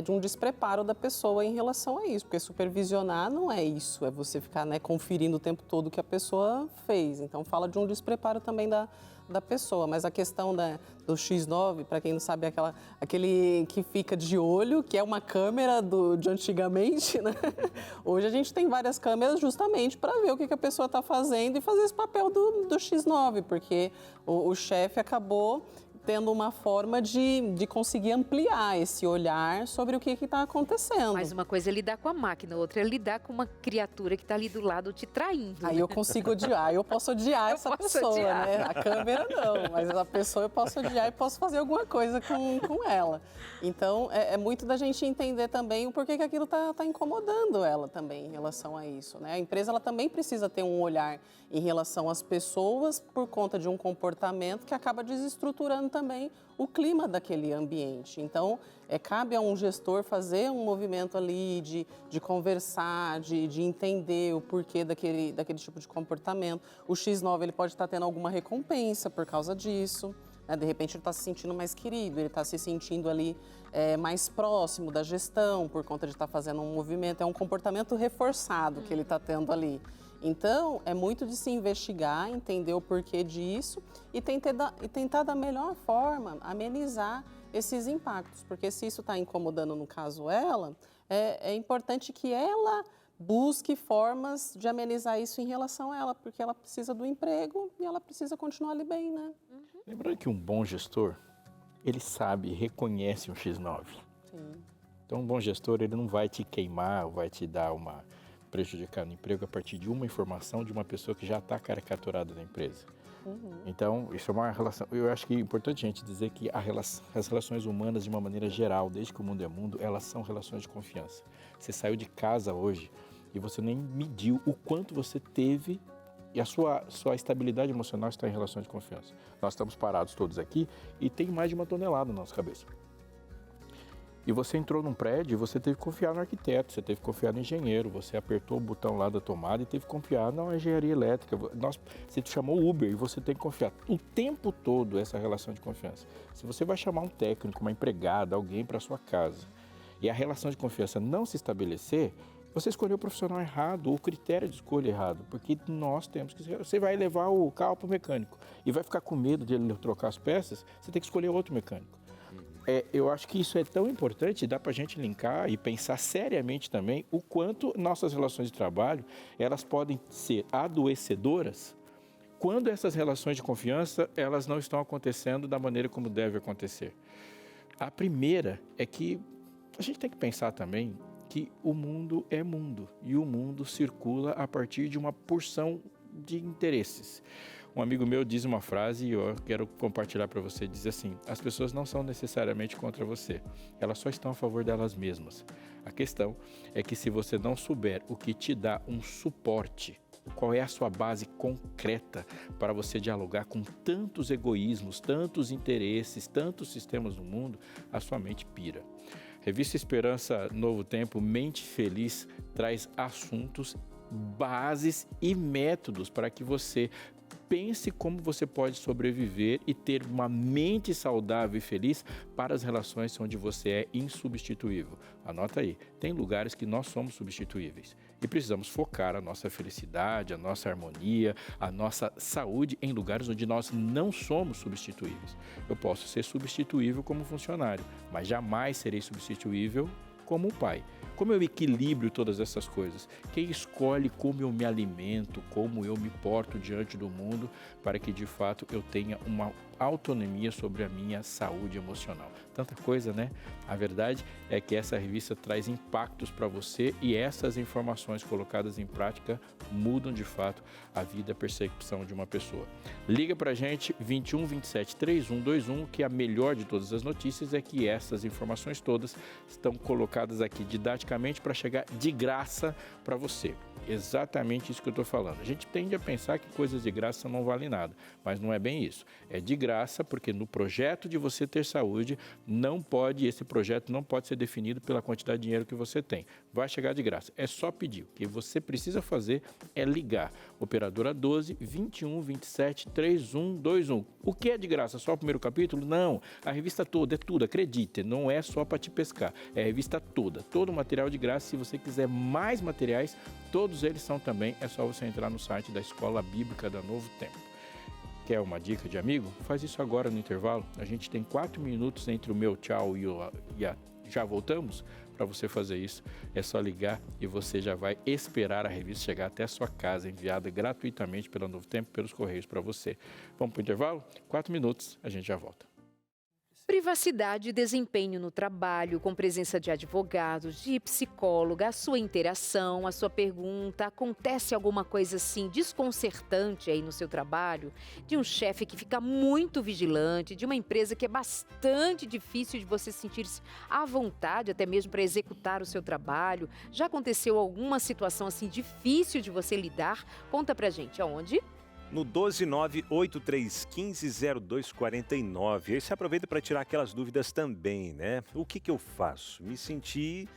um despreparo da pessoa em relação a isso, porque supervisionar não é isso, é você ficar, né, conferindo o tempo todo o que a pessoa fez. Então fala de um despreparo também da pessoa, mas a questão do X9, para quem não sabe, aquele que fica de olho, que é uma câmera de antigamente, né? Hoje a gente tem várias câmeras justamente para ver o que a pessoa está fazendo e fazer esse papel do X9, porque o chefe acabou tendo uma forma de conseguir ampliar esse olhar sobre o que está acontecendo. Mas uma coisa é lidar com a máquina, outra é lidar com uma criatura que está ali do lado te traindo. Aí eu consigo odiar, eu posso odiar essa pessoa, odiar. né? A câmera não, mas a pessoa eu posso odiar e posso fazer alguma coisa com ela. Então, é muito da gente entender também o porquê que aquilo está incomodando ela também em relação a isso, né? A empresa, ela também precisa ter um olhar em relação às pessoas por conta de um comportamento que acaba desestruturando também o clima daquele ambiente. Então, cabe a um gestor fazer um movimento ali de conversar, de entender o porquê daquele tipo de comportamento. O X9, ele pode estar tendo alguma recompensa por causa disso, né? De repente, ele está se sentindo mais querido, ele está se sentindo ali mais próximo da gestão por conta de estar fazendo um movimento. É um comportamento reforçado que ele está tendo ali. Então, é muito de se investigar, entender o porquê disso e tentar da melhor forma amenizar esses impactos. Porque se isso está incomodando, no caso, ela, é importante que ela busque formas de amenizar isso em relação a ela, porque ela precisa do emprego e ela precisa continuar ali bem, né? Lembrando que um bom gestor, ele sabe, reconhece um X9. Sim. Então, um bom gestor, ele não vai te queimar, ou vai te dar prejudicar no emprego a partir de uma informação de uma pessoa que já está caricaturada da empresa. Então, isso é uma relação... Eu acho que é importante a gente dizer que as relações humanas, de uma maneira geral, desde que o mundo é mundo, elas são relações de confiança. Você saiu de casa hoje e você nem mediu o quanto você teve e a sua estabilidade emocional está em relação de confiança. Nós estamos parados todos aqui e tem mais de 1 tonelada na nossa cabeça. E você entrou num prédio e você teve que confiar no arquiteto, você teve que confiar no engenheiro, você apertou o botão lá da tomada e teve que confiar na engenharia elétrica. Você te chamou Uber e você tem que confiar o tempo todo essa relação de confiança. Se você vai chamar um técnico, uma empregada, alguém para sua casa e a relação de confiança não se estabelecer, você escolheu o profissional errado, ou o critério de escolha errado, porque nós temos que... Você vai levar o carro para o mecânico e vai ficar com medo de ele trocar as peças, você tem que escolher outro mecânico. Eu acho que isso é tão importante, dá para a gente linkar e pensar seriamente também o quanto nossas relações de trabalho, elas podem ser adoecedoras quando essas relações de confiança, elas não estão acontecendo da maneira como deve acontecer. A primeira é que a gente tem que pensar também que o mundo é mundo e o mundo circula a partir de uma porção de interesses. Um amigo meu diz uma frase e eu quero compartilhar para você, diz assim: as pessoas não são necessariamente contra você, elas só estão a favor delas mesmas. A questão é que se você não souber o que te dá um suporte, qual é a sua base concreta para você dialogar com tantos egoísmos, tantos interesses, tantos sistemas no mundo, a sua mente pira. Revista Esperança Novo Tempo, Mente Feliz, traz assuntos, bases e métodos para que você pense como você pode sobreviver e ter uma mente saudável e feliz para as relações onde você é insubstituível. Anota aí, tem lugares que nós somos substituíveis e precisamos focar a nossa felicidade, a nossa harmonia, a nossa saúde em lugares onde nós não somos substituíveis. Eu posso ser substituível como funcionário, mas jamais serei substituível como um pai. Como eu equilibro todas essas coisas? Quem escolhe como eu me alimento, como eu me porto diante do mundo, para que de fato eu tenha uma autonomia sobre a minha saúde emocional. Tanta coisa, né? A verdade é que essa revista traz impactos para você e essas informações colocadas em prática mudam de fato a vida, a percepção de uma pessoa. Liga para a gente, 21 27 3121, que a melhor de todas as notícias é que essas informações todas estão colocadas aqui didaticamente para chegar de graça para você. Exatamente isso que eu estou falando. A gente tende a pensar que coisas de graça não valem nada, mas não é bem isso. É de graça porque no projeto de você ter saúde, esse projeto não pode ser definido pela quantidade de dinheiro que você tem. Vai chegar de graça. É só pedir. O que você precisa fazer é ligar. Operadora 12 21 27 3121. O que é de graça? Só o primeiro capítulo? Não. A revista toda é tudo. Acredite, não é só para te pescar. É a revista toda. Todo o material de graça. Se você quiser mais materiais, todos eles são também. É só você entrar no site da Escola Bíblica da Novo Tempo. Quer uma dica de amigo? Faz isso agora no intervalo. A gente tem 4 minutos entre o meu tchau e já voltamos. Para você fazer isso, é só ligar e você já vai esperar a revista chegar até a sua casa, enviada gratuitamente pela Novo Tempo, pelos Correios para você. Vamos para o intervalo? 4 minutos, a gente já volta. Privacidade e desempenho no trabalho, com presença de advogados, de psicóloga, a sua interação, a sua pergunta. Acontece alguma coisa assim desconcertante aí no seu trabalho? De um chefe que fica muito vigilante, de uma empresa que é bastante difícil de você sentir-se à vontade, até mesmo para executar o seu trabalho? Já aconteceu alguma situação assim difícil de você lidar? Conta pra gente, aonde? No 12983150249. Aí você aproveita para tirar aquelas dúvidas também, né? O que eu faço? Me senti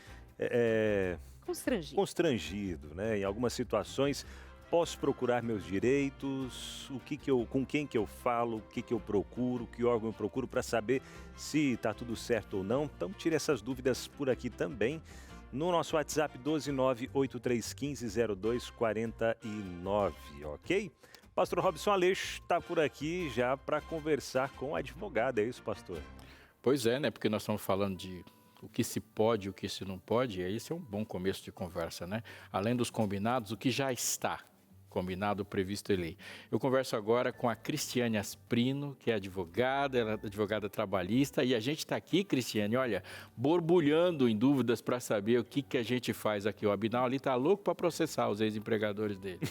constrangido, né? Em algumas situações, posso procurar meus direitos, com quem que eu falo, o que eu procuro, que órgão eu procuro para saber se está tudo certo ou não. Então, tire essas dúvidas por aqui também. No nosso WhatsApp 12983150249, ok? Pastor Robson Aleixo está por aqui já para conversar com a advogada, é isso, pastor? Pois é, né? Porque nós estamos falando de o que se pode e o que se não pode, e esse é um bom começo de conversa, né? Além dos combinados, o que já está combinado, previsto em lei. Eu converso agora com a Cristiane Asprino, que é advogada, ela é advogada trabalhista, e a gente está aqui, Cristiane, olha, borbulhando em dúvidas para saber o que a gente faz aqui. O Abinal ali está louco para processar os ex-empregadores dele.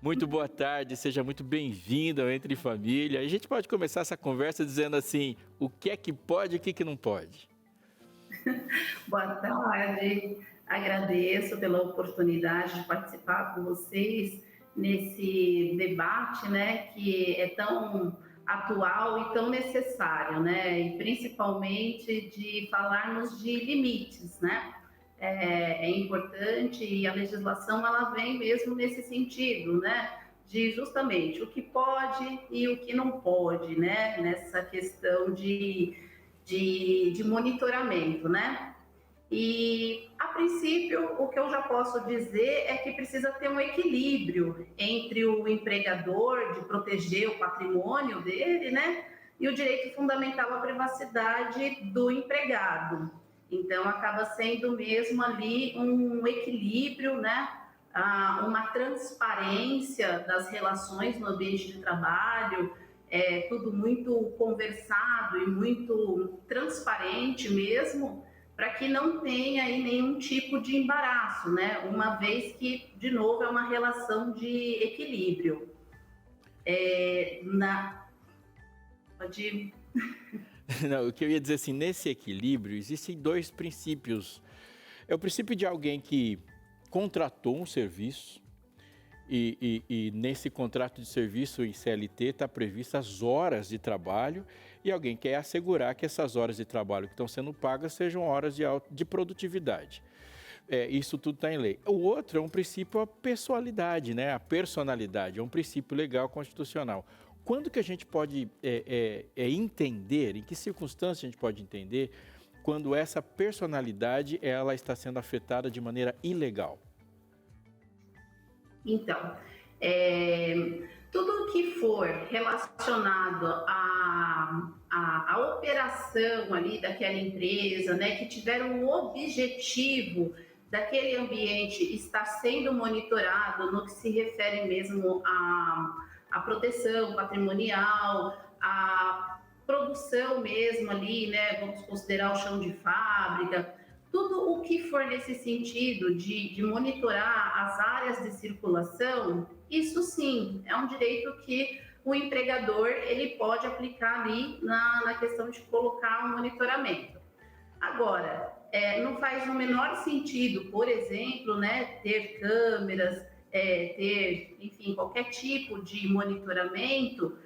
Muito boa tarde, seja muito bem-vinda ao Entre Família. A gente pode começar essa conversa dizendo assim, o que é que pode e o que que não pode? Boa tarde. Agradeço pela oportunidade de participar com vocês nesse debate, né, que é tão atual e tão necessário, né, e principalmente de falarmos de limites, né. É importante e a legislação ela vem mesmo nesse sentido, né, de justamente o que pode e o que não pode, né, nessa questão de monitoramento, né. E, a princípio, o que eu já posso dizer é que precisa ter um equilíbrio entre o empregador de proteger o patrimônio dele, né, e o direito fundamental à privacidade do empregado. Então, acaba sendo mesmo ali um equilíbrio, né, uma transparência das relações no ambiente de trabalho, tudo muito conversado e muito transparente mesmo, para que não tenha aí nenhum tipo de embaraço, né? Uma vez que, de novo, é uma relação de equilíbrio. Pode... Não, o que eu ia dizer assim, nesse equilíbrio existem dois princípios. É o princípio de alguém que contratou um serviço e nesse contrato de serviço em CLT está previsto as horas de trabalho e alguém quer assegurar que essas horas de trabalho que estão sendo pagas sejam horas de produtividade. Isso tudo está em lei. O outro é um princípio, a pessoalidade, né? A personalidade, é um princípio legal constitucional. Quando que a gente pode entender, em que circunstância a gente pode entender quando essa personalidade ela está sendo afetada de maneira ilegal? Então, tudo que for relacionado à operação ali daquela empresa, né, que tiver um objetivo daquele ambiente estar sendo monitorado no que se refere mesmo à proteção patrimonial, à produção mesmo ali, né, vamos considerar o chão de fábrica, tudo o que for nesse sentido de monitorar as áreas de circulação, isso sim, é um direito que o empregador ele pode aplicar ali na questão de colocar um monitoramento. Agora, não faz o menor sentido, por exemplo, né, ter câmeras, ter, enfim, qualquer tipo de monitoramento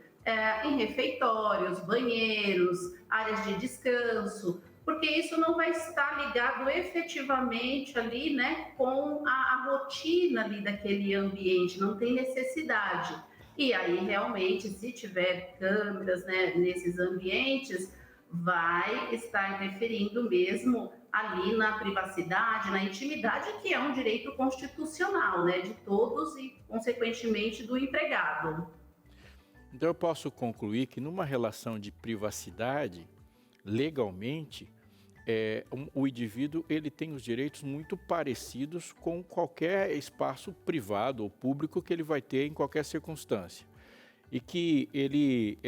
em refeitórios, banheiros, áreas de descanso, porque isso não vai estar ligado efetivamente ali, né, com a rotina ali daquele ambiente, não tem necessidade. E aí, realmente, se tiver câmeras, né, nesses ambientes, vai estar interferindo mesmo ali na privacidade, na intimidade, que é um direito constitucional, né, de todos e, consequentemente, do empregado. Então, eu posso concluir que numa relação de privacidade, legalmente, o indivíduo ele tem os direitos muito parecidos com qualquer espaço privado ou público que ele vai ter em qualquer circunstância. E que ele,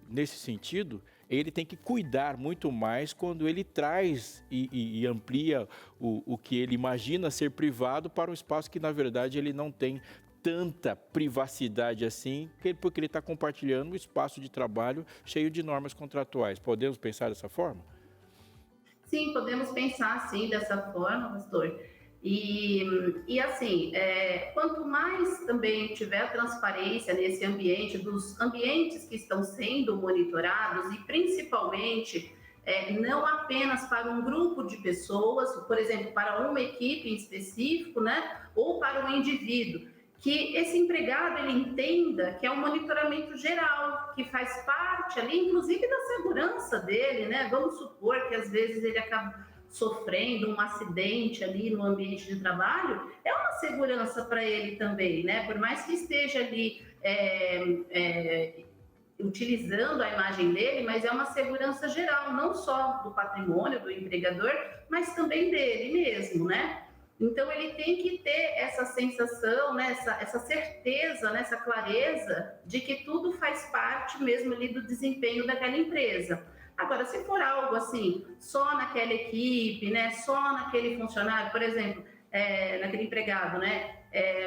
nesse sentido, ele tem que cuidar muito mais quando ele traz e amplia o que ele imagina ser privado para um espaço que, na verdade, ele não tem tanta privacidade assim, porque ele está compartilhando um espaço de trabalho cheio de normas contratuais. Podemos pensar dessa forma? Sim, podemos pensar assim, dessa forma, pastor. E assim, quanto mais também tiver transparência nesse ambiente, dos ambientes que estão sendo monitorados e principalmente não apenas para um grupo de pessoas, por exemplo, para uma equipe em específico, né, ou para um indivíduo, que esse empregado ele entenda que é um monitoramento geral, que faz parte ali, inclusive da segurança dele, né? Vamos supor que às vezes ele acaba sofrendo um acidente ali no ambiente de trabalho, é uma segurança para ele também, né? Por mais que esteja ali utilizando a imagem dele, mas é uma segurança geral, não só do patrimônio do empregador, mas também dele mesmo, né? Então, ele tem que ter essa sensação, né, essa certeza, né, essa clareza de que tudo faz parte mesmo ali do desempenho daquela empresa. Agora, se for algo assim, só naquela equipe, né, só naquele funcionário, por exemplo, naquele empregado, né,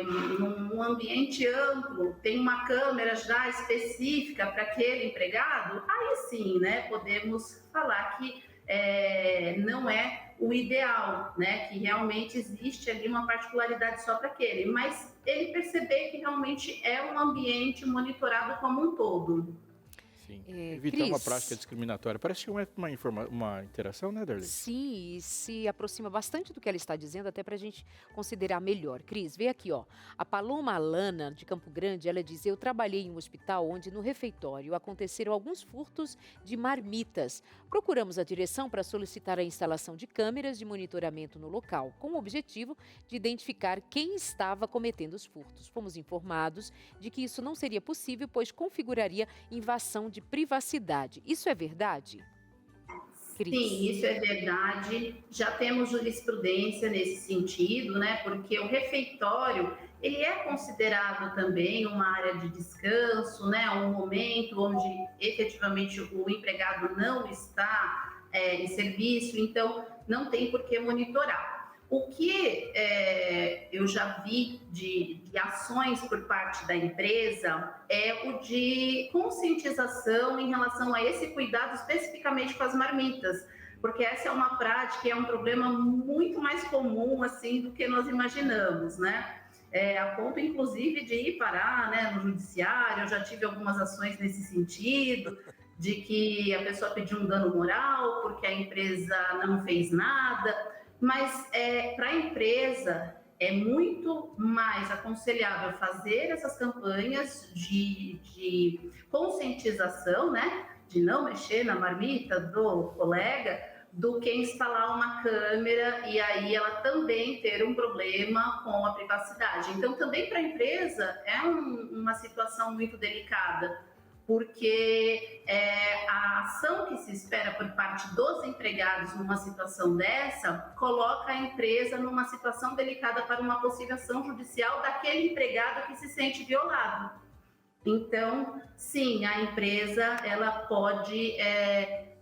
num ambiente amplo, tem uma câmera já específica para aquele empregado, aí sim, né, podemos falar que não é o ideal, né? Que realmente existe ali uma particularidade só para aquele, mas ele perceber que realmente é um ambiente monitorado como um todo. Sim. Evitar uma prática discriminatória. Parece que uma interação, né, Darlene? Sim, e se aproxima bastante do que ela está dizendo, até para a gente considerar melhor. Cris, vê aqui, ó. A Paloma Alana, de Campo Grande, ela diz: eu trabalhei em um hospital onde no refeitório aconteceram alguns furtos de marmitas. Procuramos a direção para solicitar a instalação de câmeras de monitoramento no local, com o objetivo de identificar quem estava cometendo os furtos. Fomos informados de que isso não seria possível, pois configuraria invasão de privacidade. Isso é verdade? Cris? Sim, isso é verdade. Já temos jurisprudência nesse sentido, né? Porque o refeitório, ele é considerado também uma área de descanso, né? Um momento onde efetivamente o empregado não está em serviço, então não tem por que monitorar. O que eu já vi de ações por parte da empresa é o de conscientização em relação a esse cuidado especificamente com as marmitas, porque essa é uma prática e é um problema muito mais comum assim do que nós imaginamos, né? A ponto, inclusive, de ir parar, né, no judiciário. Eu já tive algumas ações nesse sentido, de que a pessoa pediu um dano moral porque a empresa não fez nada. Mas para a empresa é muito mais aconselhável fazer essas campanhas de conscientização, né? De não mexer na marmita do colega, do que instalar uma câmera e aí ela também ter um problema com a privacidade. Então, também para a empresa é uma situação muito delicada, porque a ação que se espera por parte dos empregados numa situação dessa coloca a empresa numa situação delicada para uma possível ação judicial daquele empregado que se sente violado. Então, sim, a empresa ela pode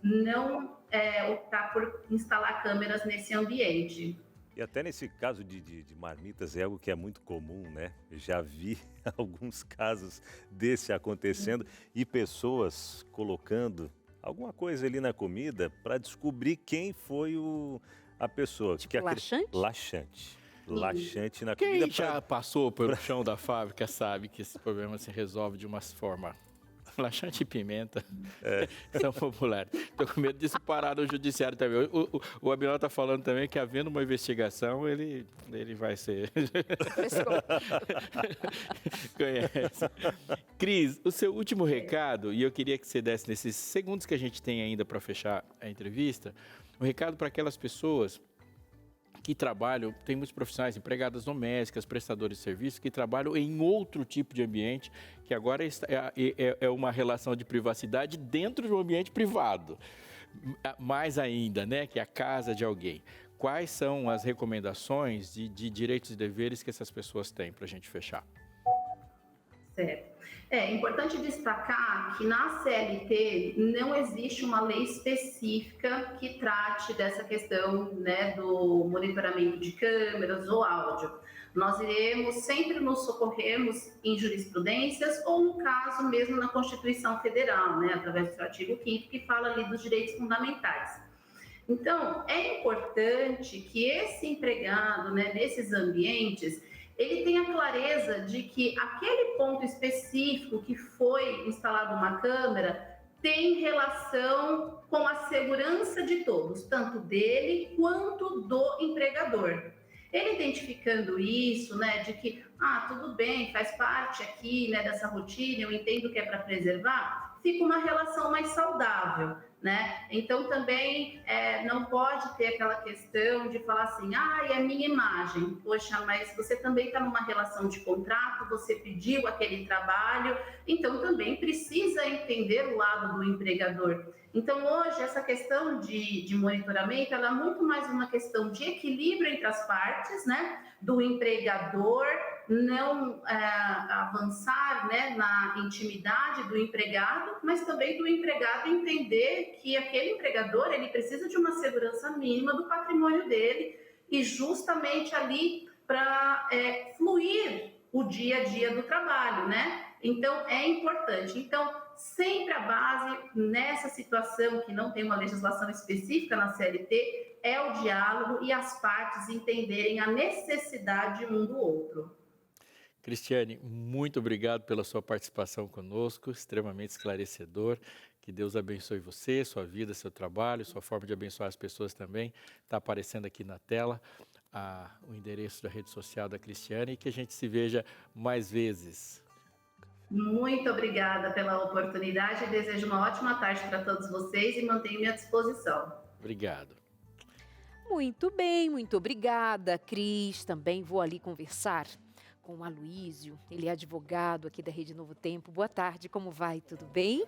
não optar por instalar câmeras nesse ambiente. E até nesse caso de marmitas é algo que é muito comum, né? Eu já vi alguns casos desse acontecendo e pessoas colocando alguma coisa ali na comida para descobrir quem foi a pessoa. Tipo laxante? Laxante na comida. Quem já passou pelo chão da fábrica sabe que esse problema se resolve de uma forma... Laxante e pimenta são populares. Estou com medo disso parar no judiciário também. O Abinal está falando também que, havendo uma investigação, ele vai ser... Conhece. Cris, o seu último recado, e eu queria que você desse nesses segundos que a gente tem ainda para fechar a entrevista, um recado para aquelas pessoas que trabalham, tem muitos profissionais, empregadas domésticas, prestadores de serviços, que trabalham em outro tipo de ambiente, que agora é uma relação de privacidade dentro de um ambiente privado. Mais ainda, né, que é a casa de alguém. Quais são as recomendações de direitos e deveres que essas pessoas têm para a gente fechar? Certo. É importante destacar que na CLT não existe uma lei específica que trate dessa questão, né, do monitoramento de câmeras ou áudio. Nós iremos sempre nos socorrermos em jurisprudências ou, no caso, mesmo na Constituição Federal, né, através do seu artigo 5º, que fala ali dos direitos fundamentais. Então, é importante que esse empregado, né, nesses ambientes, ele tenha clareza de que aquele ponto específico que foi instalado uma câmera tem relação com a segurança de todos, tanto dele quanto do empregador. Ele identificando isso, né, de que, tudo bem, faz parte aqui, né, dessa rotina, eu entendo que é para preservar, fica uma relação mais saudável, né? Então, também não pode ter aquela questão de falar assim, é minha imagem. Poxa, mas você também está numa relação de contrato, você pediu aquele trabalho, então também precisa entender o lado do empregador. Então, hoje, essa questão de monitoramento, ela é muito mais uma questão de equilíbrio entre as partes, né? Do empregador não avançar, né, na intimidade do empregado, mas também do empregado entender que aquele empregador, ele precisa de uma segurança mínima do patrimônio dele e justamente ali para fluir o dia a dia do trabalho, né? Então, é importante. Então, sempre a base nessa situação que não tem uma legislação específica na CLT é o diálogo e as partes entenderem a necessidade um do outro. Cristiane, muito obrigado pela sua participação conosco, extremamente esclarecedor. Que Deus abençoe você, sua vida, seu trabalho, sua forma de abençoar as pessoas também. Está aparecendo aqui na tela o endereço da rede social da Cristiane e que a gente se veja mais vezes. Muito obrigada pela oportunidade. Desejo uma ótima tarde para todos vocês e mantenho-me à disposição. Obrigado. Muito bem, muito obrigada, Cris. Também vou ali conversar com o Aloísio. Ele é advogado aqui da Rede Novo Tempo. Boa tarde, como vai? Tudo bem?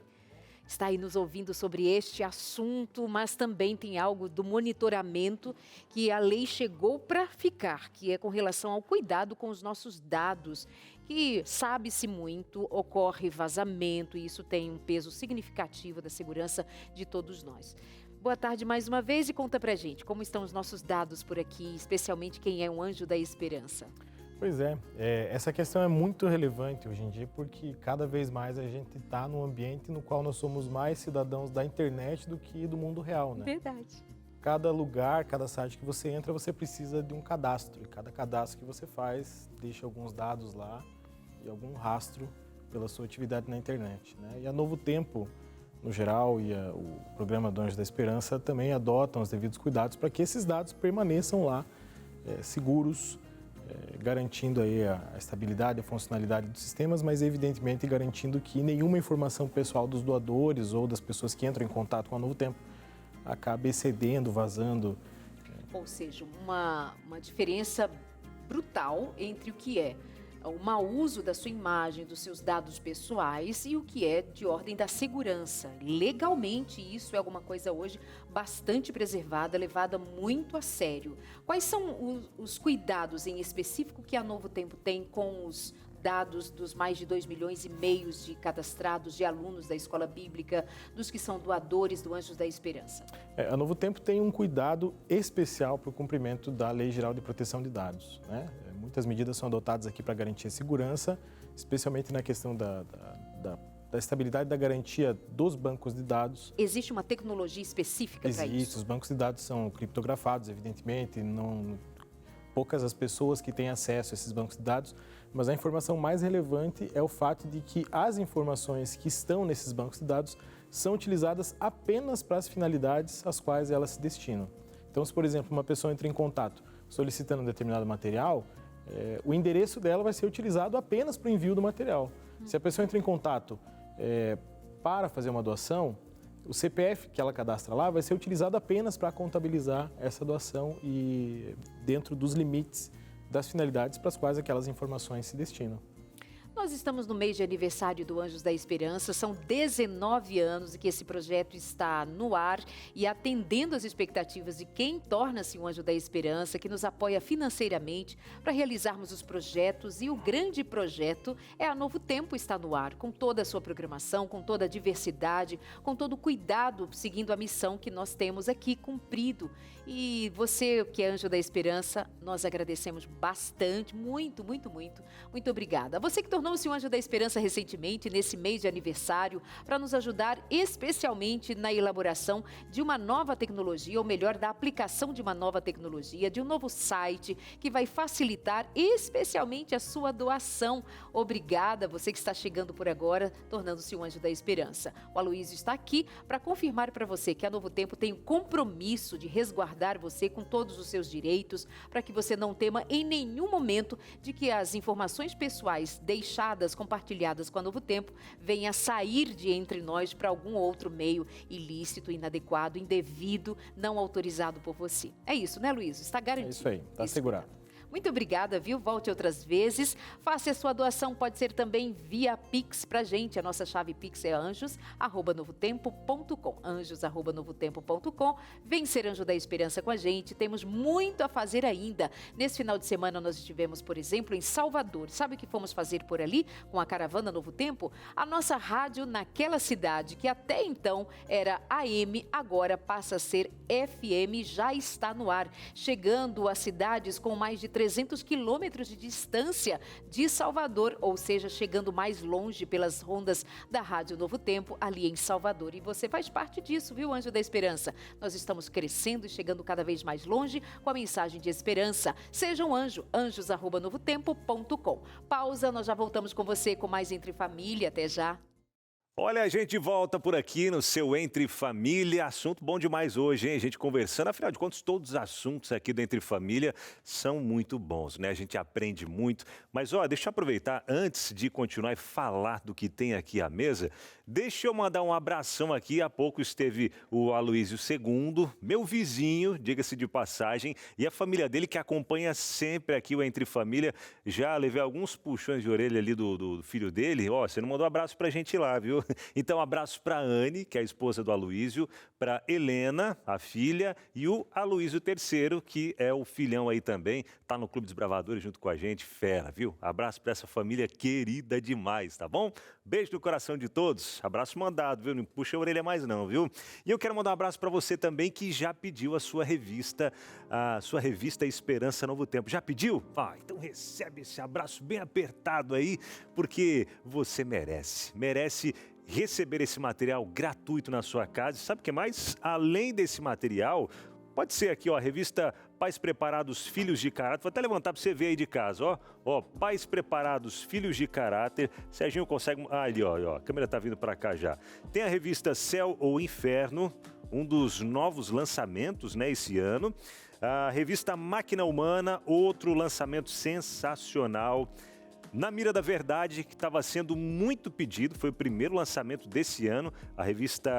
Está aí nos ouvindo sobre este assunto, mas também tem algo do monitoramento que a lei chegou para ficar, que é com relação ao cuidado com os nossos dados, que sabe-se muito, ocorre vazamento e isso tem um peso significativo da segurança de todos nós. Boa tarde mais uma vez e conta pra gente como estão os nossos dados por aqui, especialmente quem é um anjo da esperança. Pois é, essa questão é muito relevante hoje em dia porque cada vez mais a gente está num ambiente no qual nós somos mais cidadãos da internet do que do mundo real, né? Verdade. Cada lugar, cada site que você entra, você precisa de um cadastro. E cada cadastro que você faz deixa alguns dados lá e algum rastro pela sua atividade na internet, né? E a Novo Tempo, no geral, e o programa do Anjo da Esperança também adotam os devidos cuidados para que esses dados permaneçam lá seguros, garantindo aí a estabilidade, a funcionalidade dos sistemas, mas evidentemente garantindo que nenhuma informação pessoal dos doadores ou das pessoas que entram em contato com a Novo Tempo acabe excedendo, vazando. Ou seja, uma diferença brutal entre o que é o mau uso da sua imagem, dos seus dados pessoais e o que é de ordem da segurança. Legalmente, isso é alguma coisa hoje bastante preservada, levada muito a sério. Quais são os cuidados em específico que a Novo Tempo tem com os dados dos mais de 2,5 milhões de cadastrados, de alunos da escola bíblica, dos que são doadores do Anjos da Esperança? A Novo Tempo tem um cuidado especial para o cumprimento da Lei Geral de Proteção de Dados, né? Muitas medidas são adotadas aqui para garantir a segurança, especialmente na questão da estabilidade da garantia dos bancos de dados. Existe uma tecnologia específica para isso? Existe, os bancos de dados são criptografados, evidentemente, poucas as pessoas que têm acesso a esses bancos de dados, mas a informação mais relevante é o fato de que as informações que estão nesses bancos de dados são utilizadas apenas para as finalidades às quais elas se destinam. Então, se, por exemplo, uma pessoa entra em contato solicitando um determinado material, o endereço dela vai ser utilizado apenas para o envio do material. Se a pessoa entra em contato para fazer uma doação, o CPF que ela cadastra lá vai ser utilizado apenas para contabilizar essa doação e dentro dos limites das finalidades para as quais aquelas informações se destinam. Nós estamos no mês de aniversário do Anjos da Esperança, são 19 anos que esse projeto está no ar e atendendo às expectativas de quem torna-se um Anjo da Esperança, que nos apoia financeiramente para realizarmos os projetos. E o grande projeto é a Novo Tempo está no ar, com toda a sua programação, com toda a diversidade, com todo o cuidado, seguindo a missão que nós temos aqui cumprido. E você que é Anjo da Esperança, nós agradecemos bastante, muito, muito, muito. Muito obrigada. Você que tornou-se um Anjo da Esperança recentemente, nesse mês de aniversário, para nos ajudar especialmente na elaboração de uma nova tecnologia, ou melhor, da aplicação de uma nova tecnologia, de um novo site que vai facilitar especialmente a sua doação. Obrigada, você que está chegando por agora, tornando-se um Anjo da Esperança. O Aloysio está aqui para confirmar para você que a Novo Tempo tem o compromisso de resguardar você com todos os seus direitos, para que você não tema em nenhum momento de que as informações pessoais deixadas, compartilhadas com a Novo Tempo, venha sair de entre nós para algum outro meio ilícito, inadequado, indevido, não autorizado por você. É isso, né, Luiz? Está garantido. É isso aí, está assegurado. Muito obrigada, viu? Volte outras vezes. Faça a sua doação, pode ser também via Pix pra gente. A nossa chave Pix é anjos@novotempo.com. anjos@novotempo.com. Vem ser Anjo da Esperança com a gente. Temos muito a fazer ainda. Nesse final de semana nós estivemos, por exemplo, em Salvador. Sabe o que fomos fazer por ali com a caravana Novo Tempo? A nossa rádio naquela cidade, que até então era AM, agora passa a ser FM, já está no ar, chegando a cidades com mais de 300 quilômetros de distância de Salvador, ou seja, chegando mais longe pelas ondas da Rádio Novo Tempo, ali em Salvador. E você faz parte disso, viu, Anjo da Esperança? Nós estamos crescendo e chegando cada vez mais longe com a mensagem de esperança. Seja um anjo, anjos@novotempo.com. Pausa, nós já voltamos com você com mais Entre Família. Até já. Olha, a gente volta por aqui no seu Entre Família. Assunto bom demais hoje, hein? A gente conversando. Afinal de contas, todos os assuntos aqui do Entre Família são muito bons, né? A gente aprende muito. Mas, ó, deixa eu aproveitar, antes de continuar e falar do que tem aqui à mesa, deixa eu mandar um abração aqui. Há pouco esteve o Aloysio II, meu vizinho, diga-se de passagem, e a família dele que acompanha sempre aqui o Entre Família. Já levei alguns puxões de orelha ali do filho dele. Ó, você não mandou um abraço pra gente lá, viu? Então, um abraço para a Anne, que é a esposa do Aloysio, para Helena, a filha, e o Aloysio III, que é o filhão aí também, tá no Clube dos Bravadores junto com a gente, fera, viu? Abraço para essa família querida demais, tá bom? Beijo no coração de todos, abraço mandado, viu? Não puxa a orelha mais não, viu? E eu quero mandar um abraço para você também, que já pediu a sua revista Esperança Novo Tempo. Já pediu? Ah, então recebe esse abraço bem apertado aí, porque você merece receber esse material gratuito na sua casa. Sabe o que mais? Além desse material, pode ser aqui, ó, a revista Pais Preparados, Filhos de Caráter. Vou até levantar para você ver aí de casa, ó. Ó, Pais Preparados, Filhos de Caráter. Serginho consegue... Ah, ali, ó, a câmera tá vindo para cá já. Tem a revista Céu ou Inferno, um dos novos lançamentos, né, esse ano. A revista Máquina Humana, outro lançamento sensacional. Na Mira da Verdade, que estava sendo muito pedido, foi o primeiro lançamento desse ano, a revista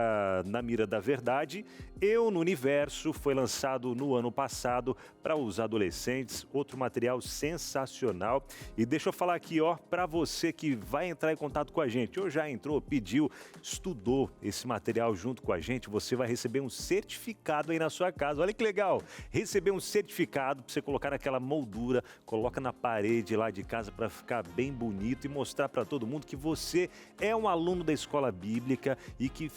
Na Mira da Verdade. Eu no Universo, foi lançado no ano passado para os adolescentes, outro material sensacional. E deixa eu falar aqui, ó, para você que vai entrar em contato com a gente, ou já entrou, pediu, estudou esse material junto com a gente, você vai receber um certificado aí na sua casa. Olha que legal, receber um certificado para você colocar naquela moldura, coloca na parede lá de casa para ficar bem bonito e mostrar para todo mundo que você é um aluno da escola bíblica e que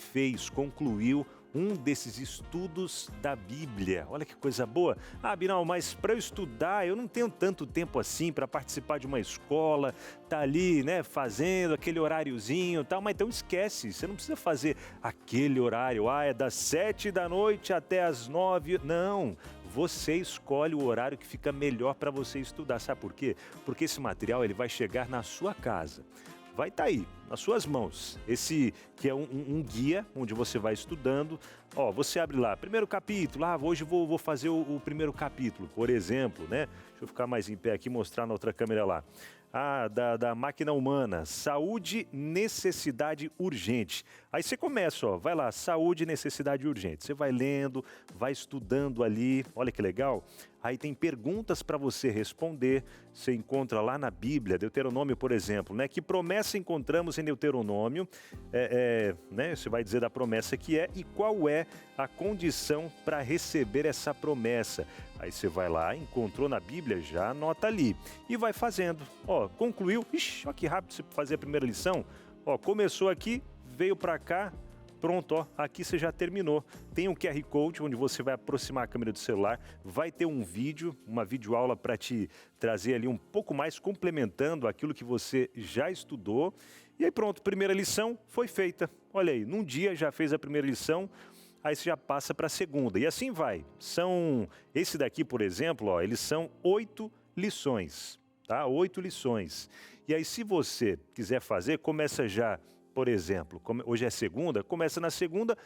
concluiu um desses estudos da Bíblia. Olha que coisa boa. Ah, Binal, mas para eu estudar, eu não tenho tanto tempo assim para participar de uma escola, tá ali, né, fazendo aquele horáriozinho e tal, mas então esquece, você não precisa fazer aquele horário, é das 7 da noite até as 9, não. Você escolhe o horário que fica melhor para você estudar. Sabe por quê? Porque esse material ele vai chegar na sua casa. Vai estar aí, nas suas mãos. Esse que é um guia onde você vai estudando. Ó, você abre lá, primeiro capítulo. Ah, hoje vou fazer o primeiro capítulo, por exemplo, né? Deixa eu ficar mais em pé aqui e mostrar na outra câmera lá. da máquina humana, saúde, necessidade urgente. Aí você começa, ó, vai lá, saúde, necessidade urgente. Você vai lendo, vai estudando ali, olha que legal. Aí tem perguntas para você responder, você encontra lá na Bíblia, Deuteronômio, por exemplo, né? Que promessa encontramos em Deuteronômio, né? Você vai dizer da promessa que é e qual é a condição para receber essa promessa. Aí você vai lá, encontrou na Bíblia, já anota ali e vai fazendo. Ó, concluiu, ixi, ó que rápido você fazer a primeira lição. Ó, começou aqui, veio para cá, pronto, ó, aqui você já terminou. Tem um QR Code onde você vai aproximar a câmera do celular, vai ter um vídeo, uma videoaula para te trazer ali um pouco mais complementando aquilo que você já estudou. E aí pronto, primeira lição foi feita. Olha aí, num dia já fez a primeira lição, aí você já passa para a segunda. E assim vai. Esse daqui, por exemplo, ó, eles são 8 lições, tá? 8 lições. E aí se você quiser fazer, começa já, por exemplo, hoje é segunda, começa na segunda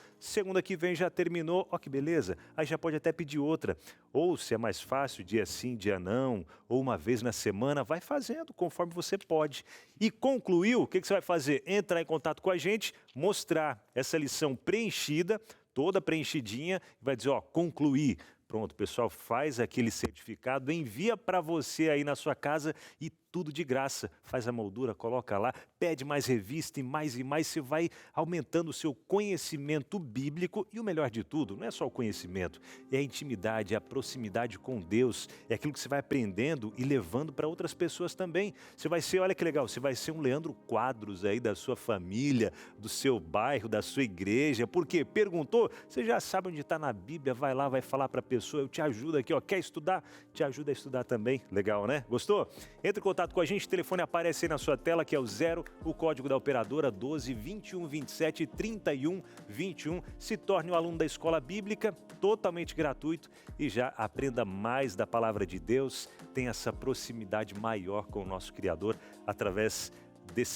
que vem já terminou, ó que beleza, aí já pode até pedir outra. Ou se é mais fácil, dia sim, dia não, ou uma vez na semana, vai fazendo conforme você pode. E concluiu, o que você vai fazer? Entrar em contato com a gente, mostrar essa lição preenchida, toda preenchidinha, vai dizer, ó, concluí. Pronto, pessoal, faz aquele certificado, envia para você aí na sua casa e tudo de graça. Faz a moldura, coloca lá, pede mais revista e mais, você vai aumentando o seu conhecimento bíblico e o melhor de tudo, não é só o conhecimento, é a intimidade, é a proximidade com Deus, é aquilo que você vai aprendendo e levando para outras pessoas também. Você vai ser, olha que legal, você vai ser um Leandro Quadros aí da sua família, do seu bairro, da sua igreja, porque perguntou, você já sabe onde está na Bíblia, vai lá, vai falar para a pessoa, eu te ajudo aqui, ó, quer estudar? Te ajuda a estudar também, legal, né? Gostou? Entre em contato com a gente, o telefone aparece aí na sua tela, que é o 0, o código da operadora 12 21 27 31 21. Se torne um aluno da Escola Bíblica, totalmente gratuito e já aprenda mais da Palavra de Deus, tenha essa proximidade maior com o nosso Criador através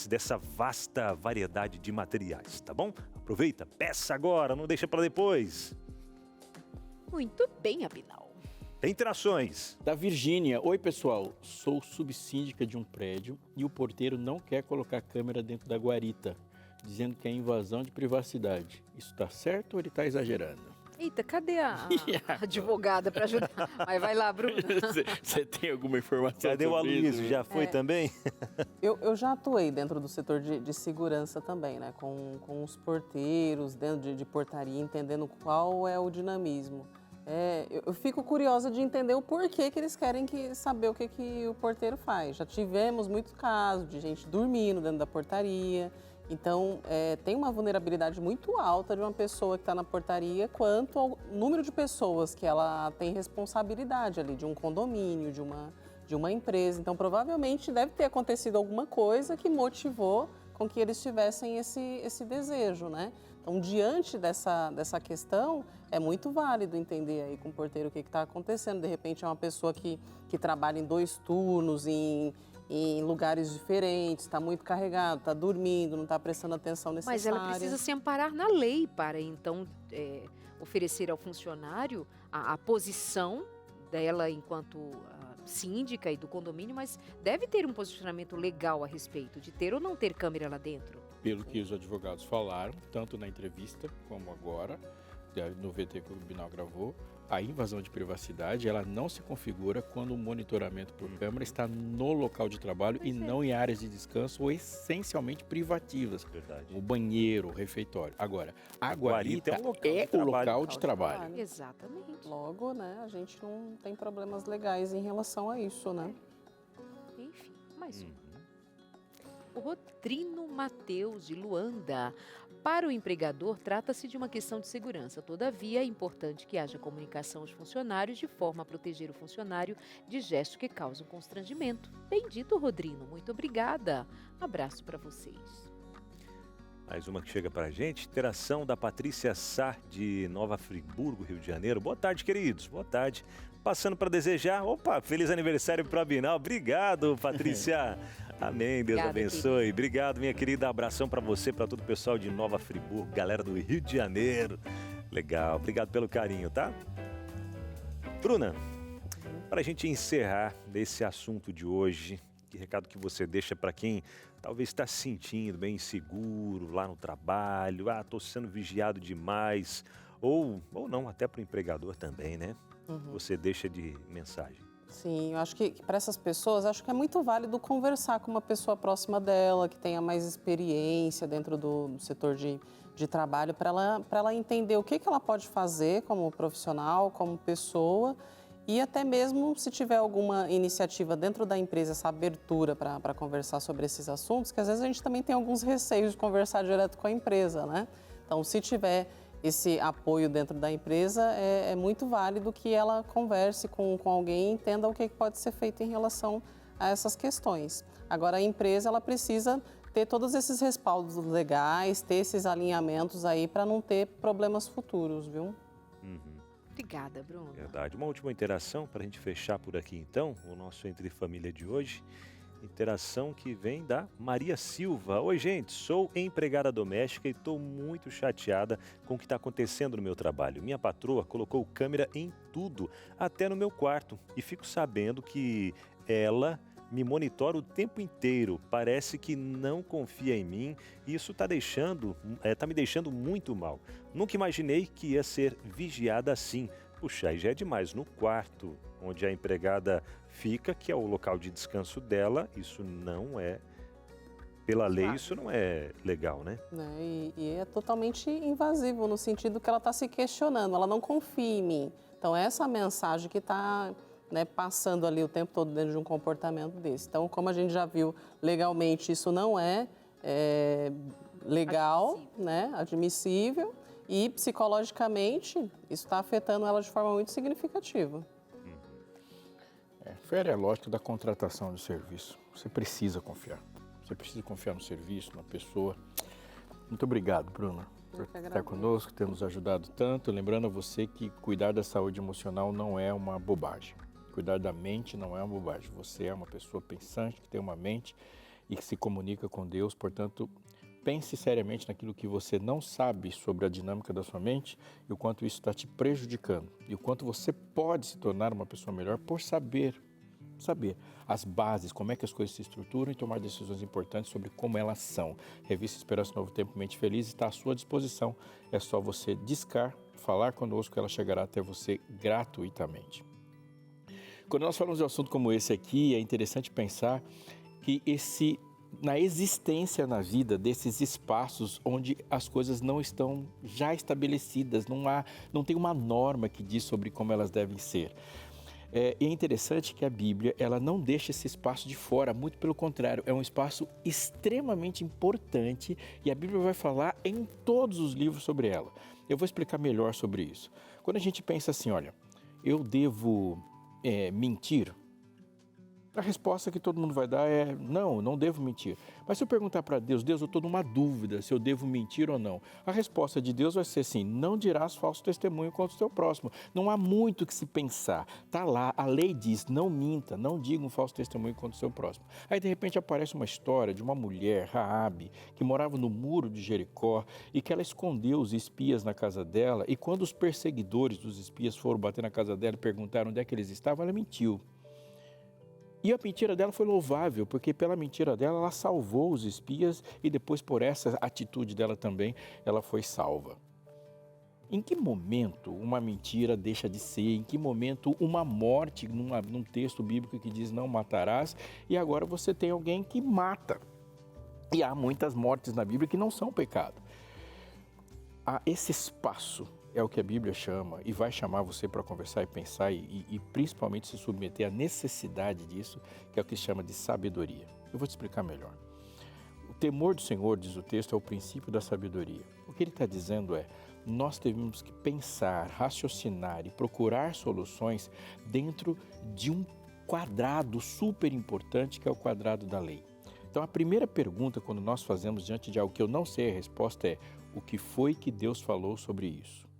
dessa vasta variedade de materiais, tá bom? Aproveita, peça agora, não deixa para depois. Muito bem, Abinal. Tem interações. Da Virgínia. Oi, pessoal. Sou subsíndica de um prédio e o porteiro não quer colocar câmera dentro da guarita, dizendo que é invasão de privacidade. Isso tá certo ou ele tá exagerando? Eita, cadê a advogada para ajudar? Mas vai lá, Bruna. Você tem alguma informação? Cadê o Aloysio? Já foi também? Eu já atuei dentro do setor de segurança também, né? Com os porteiros, dentro de portaria, entendendo qual é o dinamismo. Eu fico curiosa de entender o porquê que eles querem saber o que o porteiro faz. Já tivemos muitos casos de gente dormindo dentro da portaria. Então, tem uma vulnerabilidade muito alta de uma pessoa que está na portaria quanto ao número de pessoas que ela tem responsabilidade ali, de um condomínio, de uma empresa. Então, provavelmente deve ter acontecido alguma coisa que motivou com que eles tivessem esse desejo, né? Então, diante dessa questão, é muito válido entender aí com o porteiro o que está acontecendo. De repente, é uma pessoa que trabalha em 2 turnos, em lugares diferentes, está muito carregado, está dormindo, não está prestando atenção necessária. Mas ela precisa se amparar na lei para, então, oferecer ao funcionário a posição dela enquanto síndica e do condomínio, mas deve ter um posicionamento legal a respeito de ter ou não ter câmera lá dentro. Pelo que os advogados falaram, tanto na entrevista como agora, no VT que o Binal gravou, a invasão de privacidade ela não se configura quando o monitoramento por câmera está no local de trabalho e não em áreas de descanso ou essencialmente privativas. Verdade. O banheiro, o refeitório. Agora, a guarita é o local de trabalho. Exatamente. Logo, né, a gente não tem problemas legais em relação a isso, né? Enfim, mais um. O Rodrino Mateus, de Luanda. Para o empregador, trata-se de uma questão de segurança. Todavia, é importante que haja comunicação aos funcionários de forma a proteger o funcionário de gestos que causam constrangimento. Bendito, Rodrino. Muito obrigada. Abraço para vocês. Mais uma que chega para a gente. Interação da Patrícia Sá, de Nova Friburgo, Rio de Janeiro. Boa tarde, queridos. Boa tarde. Passando para desejar, feliz aniversário para o Abinal. Obrigado, Patrícia. Amém, Deus abençoe. Querido. Obrigado, minha querida. Abração para você, para todo o pessoal de Nova Friburgo, galera do Rio de Janeiro. Legal, obrigado pelo carinho, tá? Bruna, para a gente encerrar esse assunto de hoje, Que recado que você deixa para quem talvez está se sentindo bem inseguro lá no trabalho, estou sendo vigiado demais, ou não, até para o empregador também, né? Você deixa de mensagem. Sim, eu acho que para essas pessoas, acho que é muito válido conversar com uma pessoa próxima dela, que tenha mais experiência dentro do setor de trabalho, para ela entender o que ela pode fazer como profissional, como pessoa, e até mesmo se tiver alguma iniciativa dentro da empresa, essa abertura para conversar sobre esses assuntos, que às vezes a gente também tem alguns receios de conversar direto com a empresa, né? Então, se tiver esse apoio dentro da empresa, é muito válido que ela converse com alguém e entenda o que pode ser feito em relação a essas questões. Agora, a empresa ela precisa ter todos esses respaldos legais, ter esses alinhamentos aí para não ter problemas futuros, viu? Obrigada, Bruno. Verdade. Uma última interação para a gente fechar por aqui, então, o nosso Entre Família de hoje. Interação que vem da Maria Silva. Oi, gente, sou empregada doméstica e estou muito chateada com o que está acontecendo no meu trabalho. Minha patroa colocou câmera em tudo, até no meu quarto, e fico sabendo que ela me monitora o tempo inteiro. Parece que não confia em mim e isso está me deixando muito mal. Nunca imaginei que ia ser vigiada assim. Puxa, aí já é demais. No quarto, onde a empregada fica, que é o local de descanso dela, isso não é, pela lei, isso não é legal, né? E é totalmente invasivo, no sentido que ela está se questionando, ela não confia em mim. Então, essa mensagem que está passando ali o tempo todo dentro de um comportamento desse. Então, como a gente já viu, legalmente isso não é legal, admissível, e psicologicamente isso está afetando ela de forma muito significativa. Fere a lógica da contratação de serviço. Você precisa confiar. Você precisa confiar no serviço, na pessoa. Muito obrigado, Bruna, por estar conosco, ter nos ajudado tanto. Lembrando a você que cuidar da saúde emocional não é uma bobagem. Cuidar da mente não é uma bobagem. Você é uma pessoa pensante, que tem uma mente e que se comunica com Deus. Portanto, pense seriamente naquilo que você não sabe sobre a dinâmica da sua mente e o quanto isso está te prejudicando. E o quanto você pode se tornar uma pessoa melhor por saber as bases, como é que as coisas se estruturam e tomar decisões importantes sobre como elas são. Revista Esperança Novo Tempo Mente Feliz está à sua disposição. É só você discar, falar conosco, ela chegará até você gratuitamente. Quando nós falamos de um assunto como esse aqui, é interessante pensar que na existência na vida desses espaços onde as coisas não estão já estabelecidas, não tem uma norma que diz sobre como elas devem ser. E é interessante que a Bíblia ela não deixa esse espaço de fora, muito pelo contrário, é um espaço extremamente importante e a Bíblia vai falar em todos os livros sobre ela. Eu vou explicar melhor sobre isso. Quando a gente pensa assim, olha, eu devo mentir? A resposta que todo mundo vai dar é não devo mentir. Mas se eu perguntar para Deus, eu estou numa dúvida se eu devo mentir ou não. A resposta de Deus vai ser assim, não dirás falso testemunho contra o teu próximo. Não há muito que se pensar. Está lá, a lei diz, não minta, não diga um falso testemunho contra o seu próximo. Aí de repente aparece uma história de uma mulher, Raabe, que morava no muro de Jericó e que ela escondeu os espias na casa dela e quando os perseguidores dos espias foram bater na casa dela e perguntaram onde é que eles estavam, ela mentiu. E a mentira dela foi louvável, porque pela mentira dela, ela salvou os espias e depois por essa atitude dela também, ela foi salva. Em que momento uma mentira deixa de ser? Em que momento uma morte, num texto bíblico que diz não matarás, e agora você tem alguém que mata? E há muitas mortes na Bíblia que não são pecado. Há esse espaço. É o que a Bíblia chama e vai chamar você para conversar e pensar e principalmente se submeter à necessidade disso, que é o que se chama de sabedoria. Eu vou te explicar melhor. O temor do Senhor, diz o texto, é o princípio da sabedoria. O que ele está dizendo é, nós temos que pensar, raciocinar e procurar soluções dentro de um quadrado super importante que é o quadrado da lei. Então a primeira pergunta quando nós fazemos diante de algo que eu não sei a resposta é, o que foi que Deus falou sobre isso?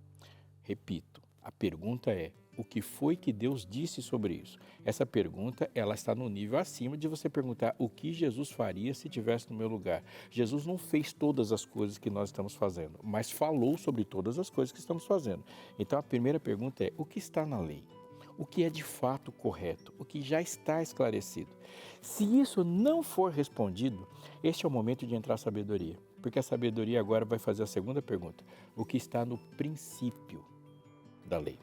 Repito, a pergunta é, o que foi que Deus disse sobre isso? Essa pergunta, ela está no nível acima de você perguntar o que Jesus faria se estivesse no meu lugar. Jesus não fez todas as coisas que nós estamos fazendo, mas falou sobre todas as coisas que estamos fazendo. Então, a primeira pergunta é, o que está na lei? o que é de fato correto, o que já está esclarecido. Se isso não for respondido, este é o momento de entrar a sabedoria, porque a sabedoria agora vai fazer a segunda pergunta: o que está no princípio da lei?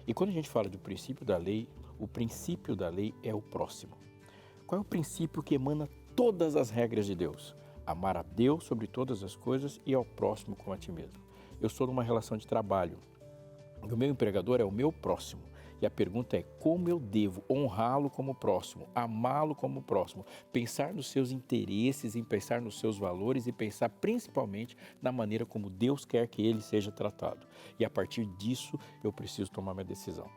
E quando a gente fala do princípio da lei, o princípio da lei é o próximo. Qual é o princípio que emana todas as regras de Deus? Amar a Deus sobre todas as coisas e ao próximo como a ti mesmo. Eu estou numa relação de trabalho. O meu empregador é o meu próximo. E a pergunta é: como eu devo honrá-lo como próximo, amá-lo como próximo, pensar nos seus interesses, em pensar nos seus valores e pensar principalmente na maneira como Deus quer que ele seja tratado. E a partir disso eu preciso tomar minha decisão.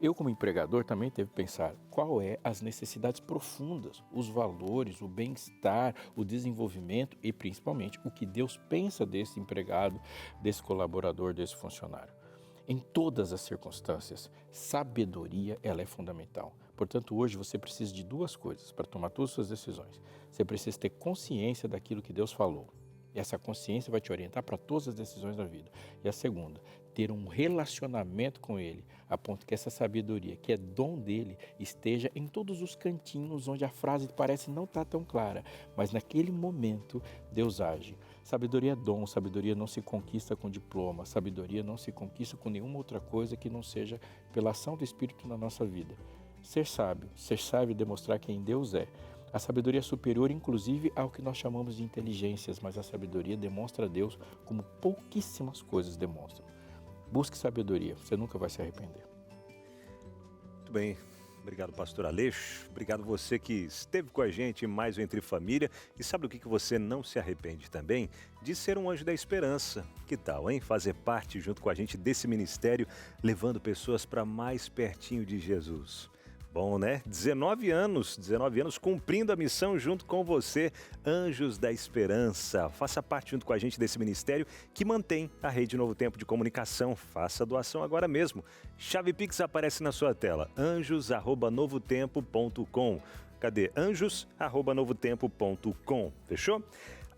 Eu, como empregador, também devo pensar qual é as necessidades profundas, os valores, o bem-estar, o desenvolvimento e principalmente o que Deus pensa desse empregado, desse colaborador, desse funcionário. Em todas as circunstâncias, sabedoria ela é fundamental. Portanto, hoje você precisa de duas coisas para tomar todas as suas decisões. Você precisa ter consciência daquilo que Deus falou. E essa consciência vai te orientar para todas as decisões da vida. E a segunda, ter um relacionamento com Ele, a ponto que essa sabedoria, que é dom dele, esteja em todos os cantinhos onde a frase parece não estar tão clara, mas naquele momento Deus age. Sabedoria é dom, sabedoria não se conquista com diploma, sabedoria não se conquista com nenhuma outra coisa que não seja pela ação do Espírito na nossa vida. Ser sábio é demonstrar quem Deus é. A sabedoria é superior, inclusive, ao que nós chamamos de inteligências, mas a sabedoria demonstra a Deus como pouquíssimas coisas demonstram. Busque sabedoria, você nunca vai se arrepender. Muito bem. Obrigado, pastor Aleixo. Obrigado você que esteve com a gente em mais um Entre Família. E sabe o que você não se arrepende também? De ser um anjo da esperança. Que tal, hein? Fazer parte junto com a gente desse ministério, levando pessoas para mais pertinho de Jesus. Bom, né? 19 anos cumprindo a missão junto com você, Anjos da Esperança. Faça parte junto com a gente desse ministério que mantém a Rede Novo Tempo de Comunicação. Faça a doação agora mesmo. Chave Pix aparece na sua tela, anjos@novotempo.com. Cadê? anjos@novotempo.com. Fechou?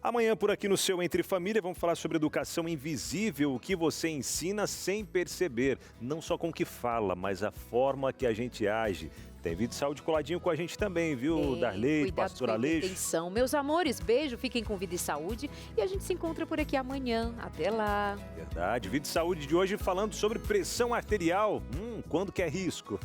Amanhã por aqui no seu Entre Família vamos falar sobre educação invisível, o que você ensina sem perceber, não só com o que fala, mas a forma que a gente age. Tem vídeo de saúde coladinho com a gente também, viu, Darley, pastor Aleixo? Meus amores, beijo, fiquem com vida e saúde e a gente se encontra por aqui amanhã. Até lá. Verdade, vídeo de saúde de hoje falando sobre pressão arterial, quando que é risco?